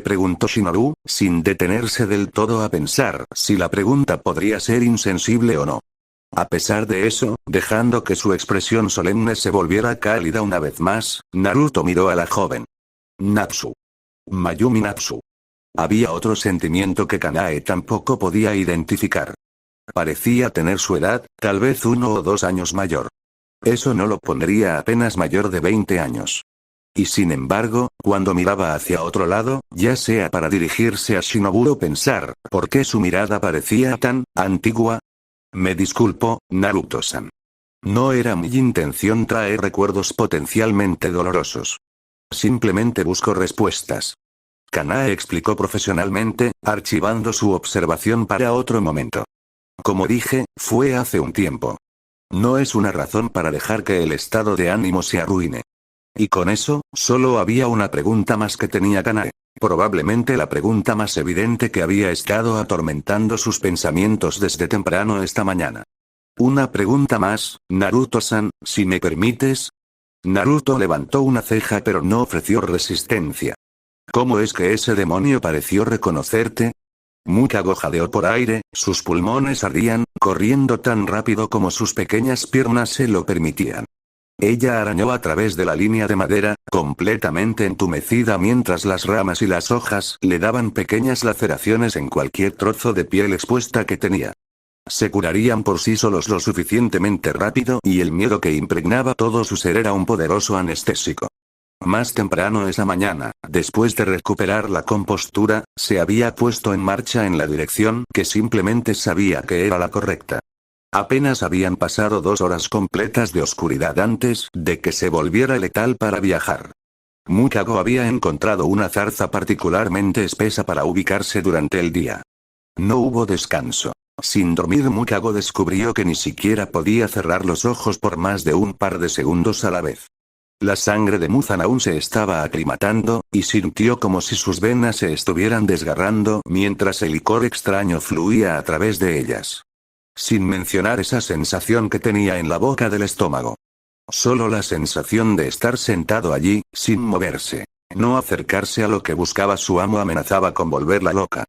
Preguntó Shinobu, sin detenerse del todo a pensar si la pregunta podría ser insensible o no. A pesar de eso, dejando que su expresión solemne se volviera cálida una vez más, Naruto miró a la joven. Natsu. Mayumi Natsu. Había otro sentimiento que Kanae tampoco podía identificar. Parecía tener su edad, tal vez 1 o 2 años mayor. Eso no lo pondría apenas mayor de 20 años. Y sin embargo, cuando miraba hacia otro lado, ya sea para dirigirse a Shinobu o pensar, ¿por qué su mirada parecía tan antigua? Me disculpo, Naruto-san. No era mi intención traer recuerdos potencialmente dolorosos. Simplemente busco respuestas. Kanae explicó profesionalmente, archivando su observación para otro momento. Como dije, fue hace un tiempo. No es una razón para dejar que el estado de ánimo se arruine. Y con eso, solo había una pregunta más que tenía Kanae. Probablemente la pregunta más evidente que había estado atormentando sus pensamientos desde temprano esta mañana. Una pregunta más, Naruto-san, si me permites. Naruto levantó una ceja pero no ofreció resistencia. ¿Cómo es que ese demonio pareció reconocerte? Mukage jadeó por aire, sus pulmones ardían, corriendo tan rápido como sus pequeñas piernas se lo permitían. Ella arañó a través de la línea de madera, completamente entumecida mientras las ramas y las hojas le daban pequeñas laceraciones en cualquier trozo de piel expuesta que tenía. Se curarían por sí solos lo suficientemente rápido y el miedo que impregnaba todo su ser era un poderoso anestésico. Más temprano esa mañana, después de recuperar la compostura, se había puesto en marcha en la dirección que simplemente sabía que era la correcta. Apenas habían pasado 2 horas completas de oscuridad antes de que se volviera letal para viajar. Mukage había encontrado una zarza particularmente espesa para ubicarse durante el día. No hubo descanso. Sin dormir Mukage descubrió que ni siquiera podía cerrar los ojos por más de un par de segundos a la vez. La sangre de Muzan aún se estaba aclimatando, y sintió como si sus venas se estuvieran desgarrando mientras el licor extraño fluía a través de ellas. Sin mencionar esa sensación que tenía en la boca del estómago. Solo la sensación de estar sentado allí, sin moverse. No acercarse a lo que buscaba su amo amenazaba con volverla loca.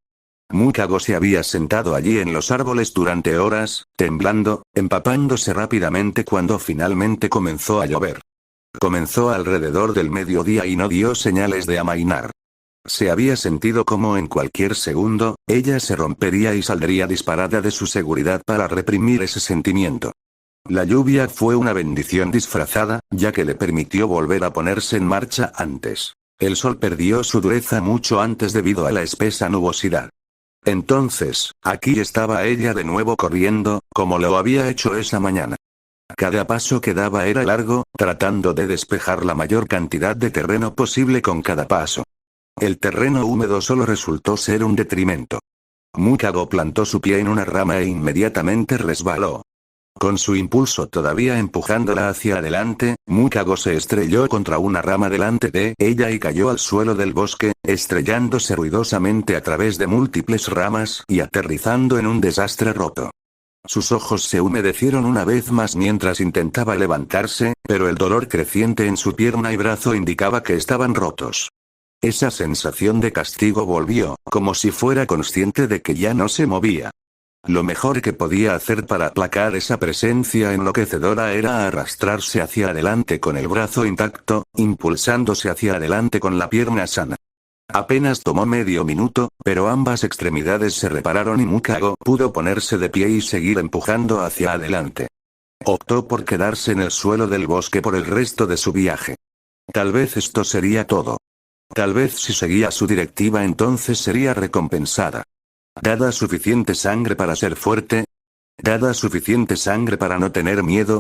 Mukage se había sentado allí en los árboles durante horas, temblando, empapándose rápidamente cuando finalmente comenzó a llover. Comenzó alrededor del mediodía y no dio señales de amainar. Se había sentido como en cualquier segundo, ella se rompería y saldría disparada de su seguridad para reprimir ese sentimiento. La lluvia fue una bendición disfrazada, ya que le permitió volver a ponerse en marcha antes. El sol perdió su dureza mucho antes debido a la espesa nubosidad. Entonces, aquí estaba ella de nuevo corriendo, como lo había hecho esa mañana. Cada paso que daba era largo, tratando de despejar la mayor cantidad de terreno posible con cada paso. El terreno húmedo solo resultó ser un detrimento. Mukage plantó su pie en una rama e inmediatamente resbaló. Con su impulso todavía empujándola hacia adelante, Mukage se estrelló contra una rama delante de ella y cayó al suelo del bosque, estrellándose ruidosamente a través de múltiples ramas y aterrizando en un desastre roto. Sus ojos se humedecieron una vez más mientras intentaba levantarse, pero el dolor creciente en su pierna y brazo indicaba que estaban rotos. Esa sensación de castigo volvió, como si fuera consciente de que ya no se movía. Lo mejor que podía hacer para aplacar esa presencia enloquecedora era arrastrarse hacia adelante con el brazo intacto, impulsándose hacia adelante con la pierna sana. Apenas tomó medio minuto, pero ambas extremidades se repararon y Mukako pudo ponerse de pie y seguir empujando hacia adelante. Optó por quedarse en el suelo del bosque por el resto de su viaje. Tal vez esto sería todo. Tal vez si seguía su directiva entonces sería recompensada. ¿Dada suficiente sangre para ser fuerte? ¿Dada suficiente sangre para no tener miedo?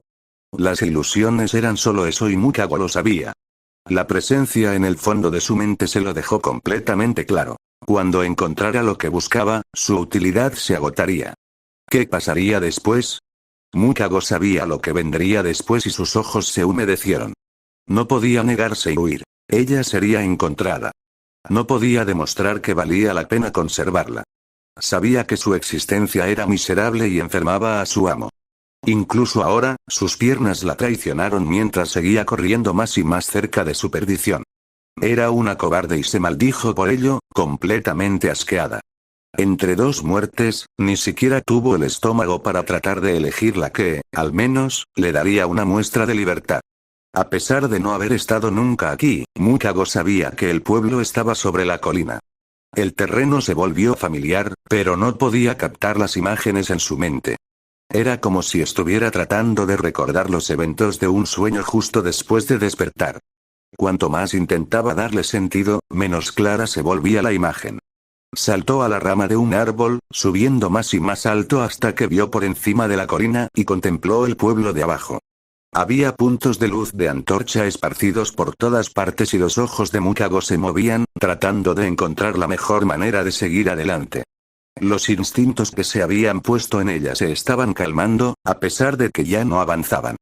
Las ilusiones eran solo eso y Mukako lo sabía. La presencia en el fondo de su mente se lo dejó completamente claro. Cuando encontrara lo que buscaba, su utilidad se agotaría. ¿Qué pasaría después? Mukako sabía lo que vendría después y sus ojos se humedecieron. No podía negarse y huir. Ella sería encontrada. No podía demostrar que valía la pena conservarla. Sabía que su existencia era miserable y enfermaba a su amo. Incluso ahora, sus piernas la traicionaron mientras seguía corriendo más y más cerca de su perdición. Era una cobarde y se maldijo por ello, completamente asqueada. Entre dos muertes, ni siquiera tuvo el estómago para tratar de elegir la que, al menos, le daría una muestra de libertad. A pesar de no haber estado nunca aquí, Mukako sabía que el pueblo estaba sobre la colina. El terreno se volvió familiar, pero no podía captar las imágenes en su mente. Era como si estuviera tratando de recordar los eventos de un sueño justo después de despertar. Cuanto más intentaba darle sentido, menos clara se volvía la imagen. Saltó a la rama de un árbol, subiendo más y más alto hasta que vio por encima de la colina y contempló el pueblo de abajo. Había puntos de luz de antorcha esparcidos por todas partes y los ojos de Mukako se movían, tratando de encontrar la mejor manera de seguir adelante. Los instintos que se habían puesto en ella se estaban calmando, a pesar de que ya no avanzaban.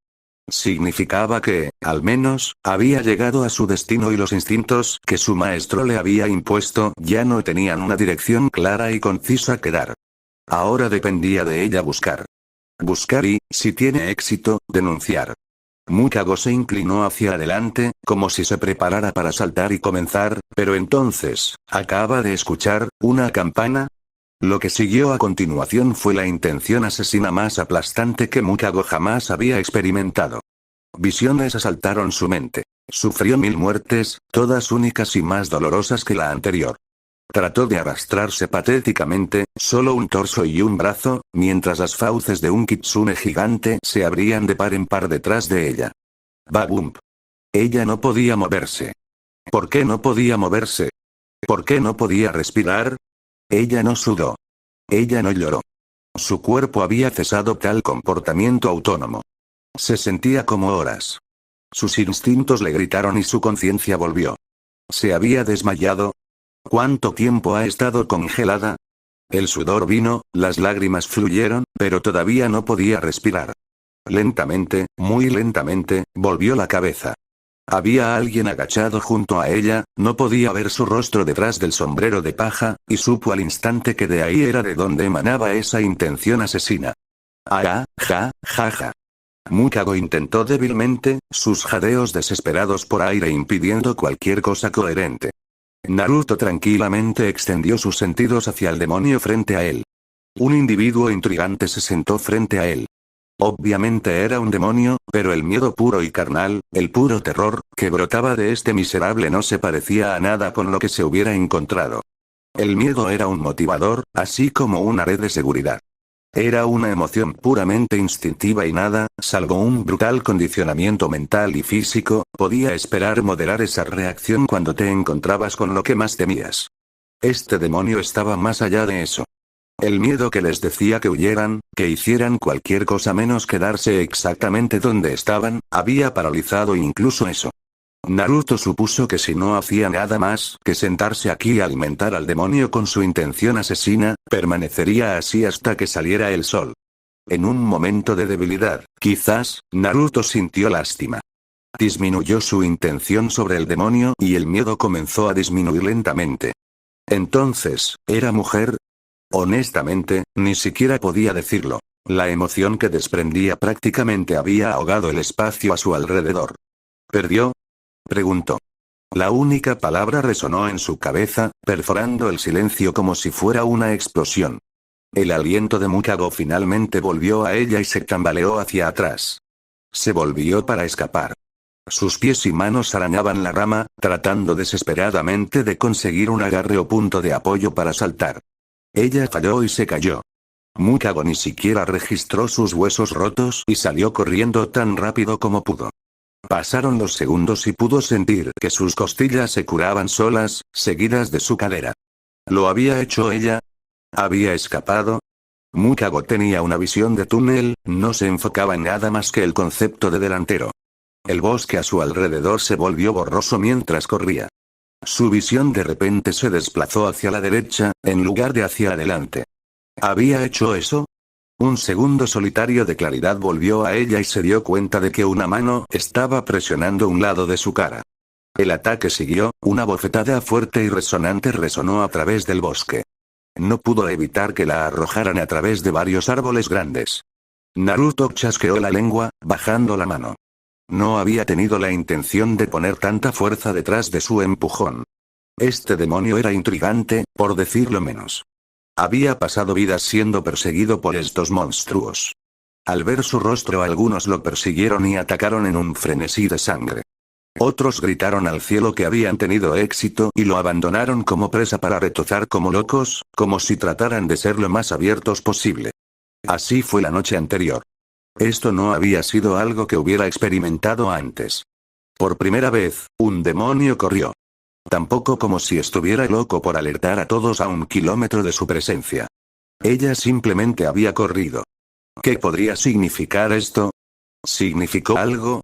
Significaba que, al menos, había llegado a su destino y los instintos que su maestro le había impuesto ya no tenían una dirección clara y concisa que dar. Ahora dependía de ella buscar. Buscar y, si tiene éxito, denunciar. Mukako se inclinó hacia adelante, como si se preparara para saltar y comenzar, pero entonces, ¿acaba de escuchar una campana? Lo que siguió a continuación fue la intención asesina más aplastante que Mukako jamás había experimentado. Visiones asaltaron su mente. Sufrió 1000 muertes, todas únicas y más dolorosas que la anterior. Trató de arrastrarse patéticamente, solo un torso y un brazo, mientras las fauces de un kitsune gigante se abrían de par en par detrás de ella. Babump. Ella no podía moverse. ¿Por qué no podía moverse? ¿Por qué no podía respirar? Ella no sudó. Ella no lloró. Su cuerpo había cesado tal comportamiento autónomo. Se sentía como horas. Sus instintos le gritaron y su conciencia volvió. ¿Se había desmayado? ¿Cuánto tiempo ha estado congelada? El sudor vino, las lágrimas fluyeron, pero todavía no podía respirar. Lentamente, muy lentamente, volvió la cabeza. Había alguien agachado junto a ella, no podía ver su rostro detrás del sombrero de paja, y supo al instante que de ahí era de donde emanaba esa intención asesina. Ah, ja, ja, ja. Mukako intentó débilmente, sus jadeos desesperados por aire impidiendo cualquier cosa coherente. Naruto tranquilamente extendió sus sentidos hacia el demonio frente a él. Un individuo intrigante se sentó frente a él. Obviamente era un demonio, pero el miedo puro y carnal, el puro terror, que brotaba de este miserable no se parecía a nada con lo que se hubiera encontrado. El miedo era un motivador, así como una red de seguridad. Era una emoción puramente instintiva y nada, salvo un brutal condicionamiento mental y físico, podía esperar moderar esa reacción cuando te encontrabas con lo que más temías. Este demonio estaba más allá de eso. El miedo que les decía que huyeran, que hicieran cualquier cosa menos quedarse exactamente donde estaban, había paralizado incluso eso. Naruto supuso que si no hacía nada más que sentarse aquí y alimentar al demonio con su intención asesina, permanecería así hasta que saliera el sol. En un momento de debilidad, quizás, Naruto sintió lástima. Disminuyó su intención sobre el demonio y el miedo comenzó a disminuir lentamente. Entonces, ¿era mujer? Honestamente, ni siquiera podía decirlo. La emoción que desprendía prácticamente había ahogado el espacio a su alrededor. ¿Perdió? Preguntó. La única palabra resonó en su cabeza, perforando el silencio como si fuera una explosión. El aliento de Mukago finalmente volvió a ella y se tambaleó hacia atrás. Se volvió para escapar. Sus pies y manos arañaban la rama, tratando desesperadamente de conseguir un agarre o punto de apoyo para saltar. Ella falló y se cayó. Mukago ni siquiera registró sus huesos rotos y salió corriendo tan rápido como pudo. Pasaron los segundos y pudo sentir que sus costillas se curaban solas, seguidas de su cadera. ¿Lo había hecho ella? ¿Había escapado? Mukago tenía una visión de túnel, no se enfocaba en nada más que el concepto de delantero. El bosque a su alrededor se volvió borroso mientras corría. Su visión de repente se desplazó hacia la derecha, en lugar de hacia adelante. ¿Había hecho eso? Un segundo solitario de claridad volvió a ella y se dio cuenta de que una mano estaba presionando un lado de su cara. El ataque siguió, una bofetada fuerte y resonante resonó a través del bosque. No pudo evitar que la arrojaran a través de varios árboles grandes. Naruto chasqueó la lengua, bajando la mano. No había tenido la intención de poner tanta fuerza detrás de su empujón. Este demonio era intrigante, por decirlo menos. Había pasado vidas siendo perseguido por estos monstruos. Al ver su rostro algunos lo persiguieron y atacaron en un frenesí de sangre. Otros gritaron al cielo que habían tenido éxito y lo abandonaron como presa para retozar como locos, como si trataran de ser lo más abiertos posible. Así fue la noche anterior. Esto no había sido algo que hubiera experimentado antes. Por primera vez, un demonio corrió. Tampoco como si estuviera loco por alertar a todos a 1 kilómetro de su presencia. Ella simplemente había corrido. ¿Qué podría significar esto? ¿Significó algo?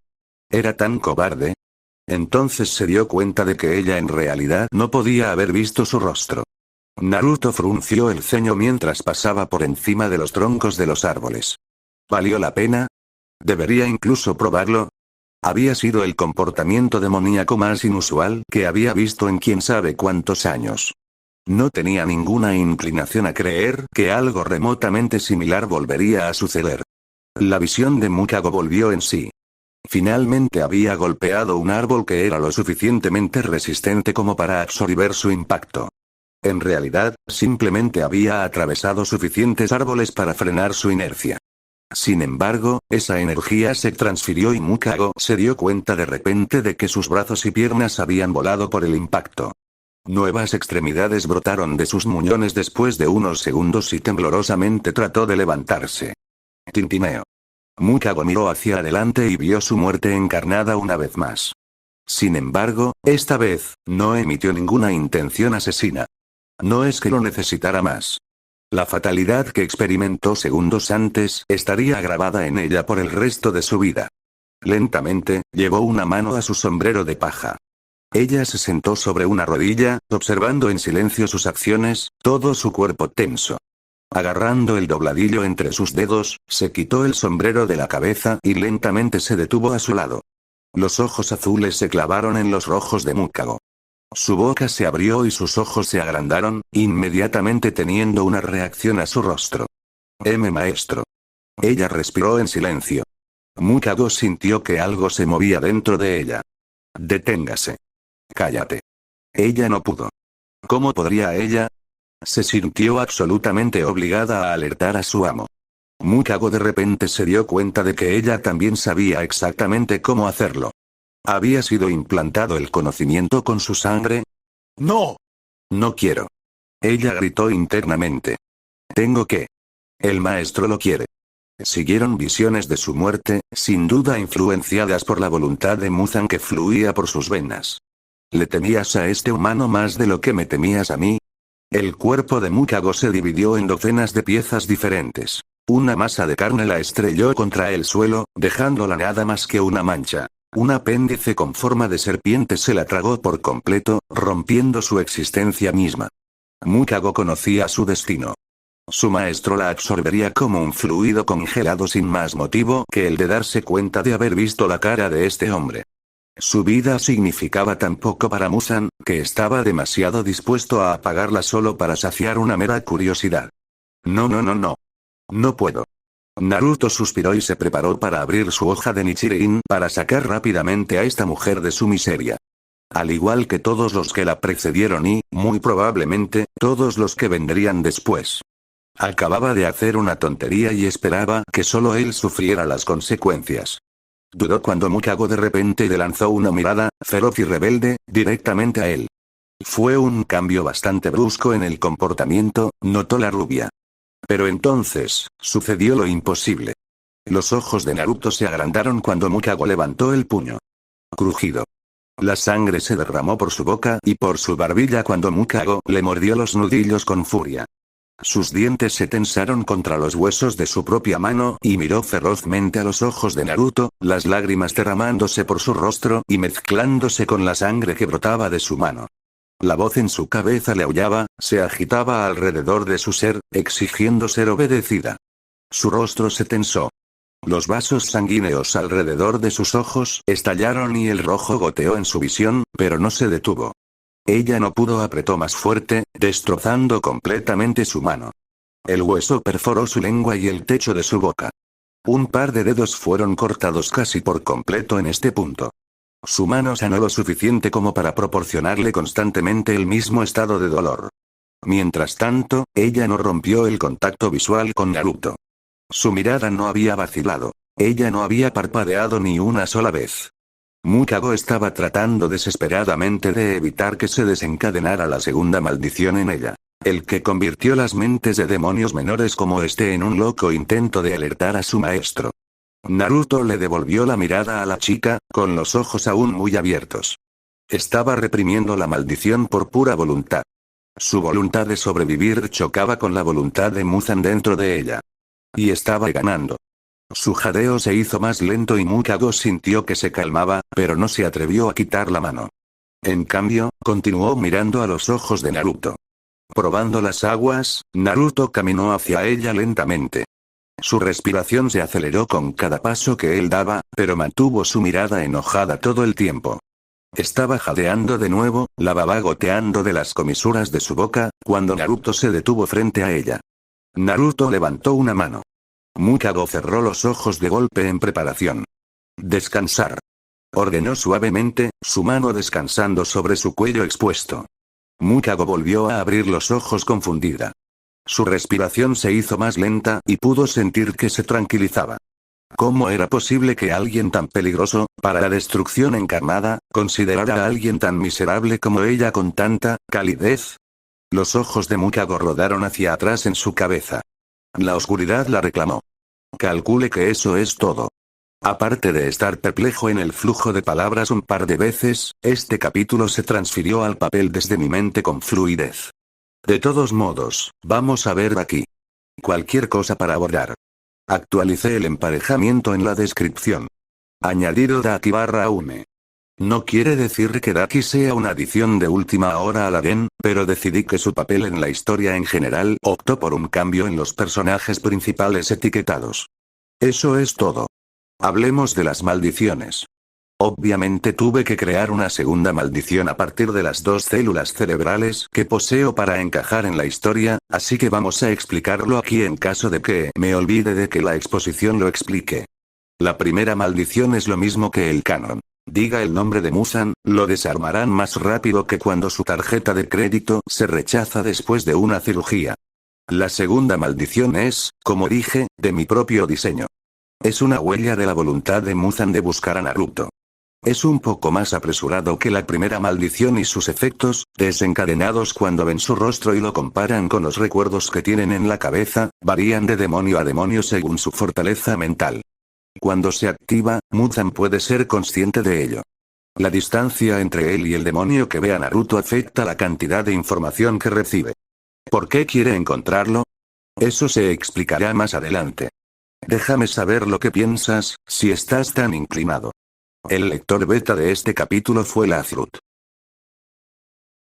¿Era tan cobarde? Entonces se dio cuenta de que ella en realidad no podía haber visto su rostro. Naruto frunció el ceño mientras pasaba por encima de los troncos de los árboles. ¿Valió la pena? ¿Debería incluso probarlo? Había sido el comportamiento demoníaco más inusual que había visto en quién sabe cuántos años. No tenía ninguna inclinación a creer que algo remotamente similar volvería a suceder. La visión de Mukago volvió en sí. Finalmente había golpeado un árbol que era lo suficientemente resistente como para absorber su impacto. En realidad, simplemente había atravesado suficientes árboles para frenar su inercia. Sin embargo, esa energía se transfirió y Mukago se dio cuenta de repente de que sus brazos y piernas habían volado por el impacto. Nuevas extremidades brotaron de sus muñones después de unos segundos y temblorosamente trató de levantarse. Tintineo. Mukago miró hacia adelante y vio su muerte encarnada una vez más. Sin embargo, esta vez, no emitió ninguna intención asesina. No es que lo necesitara más. La fatalidad que experimentó segundos antes estaría grabada en ella por el resto de su vida. Lentamente, llevó una mano a su sombrero de paja. Ella se sentó sobre una rodilla, observando en silencio sus acciones, todo su cuerpo tenso. Agarrando el dobladillo entre sus dedos, se quitó el sombrero de la cabeza y lentamente se detuvo a su lado. Los ojos azules se clavaron en los rojos de Mukago. Su boca se abrió y sus ojos se agrandaron, inmediatamente teniendo una reacción a su rostro. Maestro. Ella respiró en silencio. Mukago sintió que algo se movía dentro de ella. Deténgase. Cállate. Ella no pudo. ¿Cómo podría ella? Se sintió absolutamente obligada a alertar a su amo. Mukago de repente se dio cuenta de que ella también sabía exactamente cómo hacerlo. ¿Había sido implantado el conocimiento con su sangre? ¡No! No quiero. Ella gritó internamente. Tengo que. El maestro lo quiere. Siguieron visiones de su muerte, sin duda influenciadas por la voluntad de Muzan que fluía por sus venas. ¿Le temías a este humano más de lo que me temías a mí? El cuerpo de Mukago se dividió en docenas de piezas diferentes. Una masa de carne la estrelló contra el suelo, dejándola nada más que una mancha. Un apéndice con forma de serpiente se la tragó por completo, rompiendo su existencia misma. Mukago conocía su destino. Su maestro la absorbería como un fluido congelado sin más motivo que el de darse cuenta de haber visto la cara de este hombre. Su vida significaba tan poco para Muzan, que estaba demasiado dispuesto a apagarla solo para saciar una mera curiosidad. No. No puedo. Naruto suspiró y se preparó para abrir su hoja de Nichirin para sacar rápidamente a esta mujer de su miseria. Al igual que todos los que la precedieron y, muy probablemente, todos los que vendrían después. Acababa de hacer una tontería y esperaba que solo él sufriera las consecuencias. Dudó cuando Mukako de repente le lanzó una mirada, feroz y rebelde, directamente a él. Fue un cambio bastante brusco en el comportamiento, notó la rubia. Pero entonces, sucedió lo imposible. Los ojos de Naruto se agrandaron cuando Mukako levantó el puño. Crujido. La sangre se derramó por su boca y por su barbilla cuando Mukako le mordió los nudillos con furia. Sus dientes se tensaron contra los huesos de su propia mano y miró ferozmente a los ojos de Naruto, las lágrimas derramándose por su rostro y mezclándose con la sangre que brotaba de su mano. La voz en su cabeza le aullaba, se agitaba alrededor de su ser, exigiendo ser obedecida. Su rostro se tensó. Los vasos sanguíneos alrededor de sus ojos estallaron y el rojo goteó en su visión, pero no se detuvo. Ella no pudo, apretó más fuerte, destrozando completamente su mano. El hueso perforó su lengua y el techo de su boca. Un par de dedos fueron cortados casi por completo en este punto. Su mano sanó lo suficiente como para proporcionarle constantemente el mismo estado de dolor. Mientras tanto, ella no rompió el contacto visual con Naruto. Su mirada no había vacilado. Ella no había parpadeado ni una sola vez. Mukako estaba tratando desesperadamente de evitar que se desencadenara la segunda maldición en ella. El que convirtió las mentes de demonios menores como este en un loco intento de alertar a su maestro. Naruto le devolvió la mirada a la chica, con los ojos aún muy abiertos. Estaba reprimiendo la maldición por pura voluntad. Su voluntad de sobrevivir chocaba con la voluntad de Muzan dentro de ella. Y estaba ganando. Su jadeo se hizo más lento y Mukako sintió que se calmaba, pero no se atrevió a quitar la mano. En cambio, continuó mirando a los ojos de Naruto. Probando las aguas, Naruto caminó hacia ella lentamente. Su respiración se aceleró con cada paso que él daba, pero mantuvo su mirada enojada todo el tiempo. Estaba jadeando de nuevo, la baba goteando de las comisuras de su boca, cuando Naruto se detuvo frente a ella. Naruto levantó una mano. Mukako cerró los ojos de golpe en preparación. Descansar. Ordenó suavemente, su mano descansando sobre su cuello expuesto. Mukako volvió a abrir los ojos confundida. Su respiración se hizo más lenta y pudo sentir que se tranquilizaba. ¿Cómo era posible que alguien tan peligroso, para la destrucción encarnada, considerara a alguien tan miserable como ella con tanta calidez? Los ojos de Mukako rodaron hacia atrás en su cabeza. La oscuridad la reclamó. Calcule que eso es todo. Aparte de estar perplejo en el flujo de palabras un par de veces, este capítulo se transfirió al papel desde mi mente con fluidez. De todos modos, vamos a ver aquí. Cualquier cosa para abordar. Actualicé el emparejamiento en la descripción. Añadido Daki/Aume. No quiere decir que Daki sea una adición de última hora a la DEN, pero decidí que su papel en la historia en general optó por un cambio en los personajes principales etiquetados. Eso es todo. Hablemos de las maldiciones. Obviamente tuve que crear una segunda maldición a partir de las dos células cerebrales que poseo para encajar en la historia, así que vamos a explicarlo aquí en caso de que me olvide de que la exposición lo explique. La primera maldición es lo mismo que el canon. Diga el nombre de Muzan, lo desarmarán más rápido que cuando su tarjeta de crédito se rechaza después de una cirugía. La segunda maldición es, como dije, de mi propio diseño. Es una huella de la voluntad de Muzan de buscar a Naruto. Es un poco más apresurado que la primera maldición y sus efectos, desencadenados cuando ven su rostro y lo comparan con los recuerdos que tienen en la cabeza, varían de demonio a demonio según su fortaleza mental. Cuando se activa, Muzan puede ser consciente de ello. La distancia entre él y el demonio que ve a Naruto afecta la cantidad de información que recibe. ¿Por qué quiere encontrarlo? Eso se explicará más adelante. Déjame saber lo que piensas, si estás tan inclinado. El lector beta de este capítulo fue Lazarus.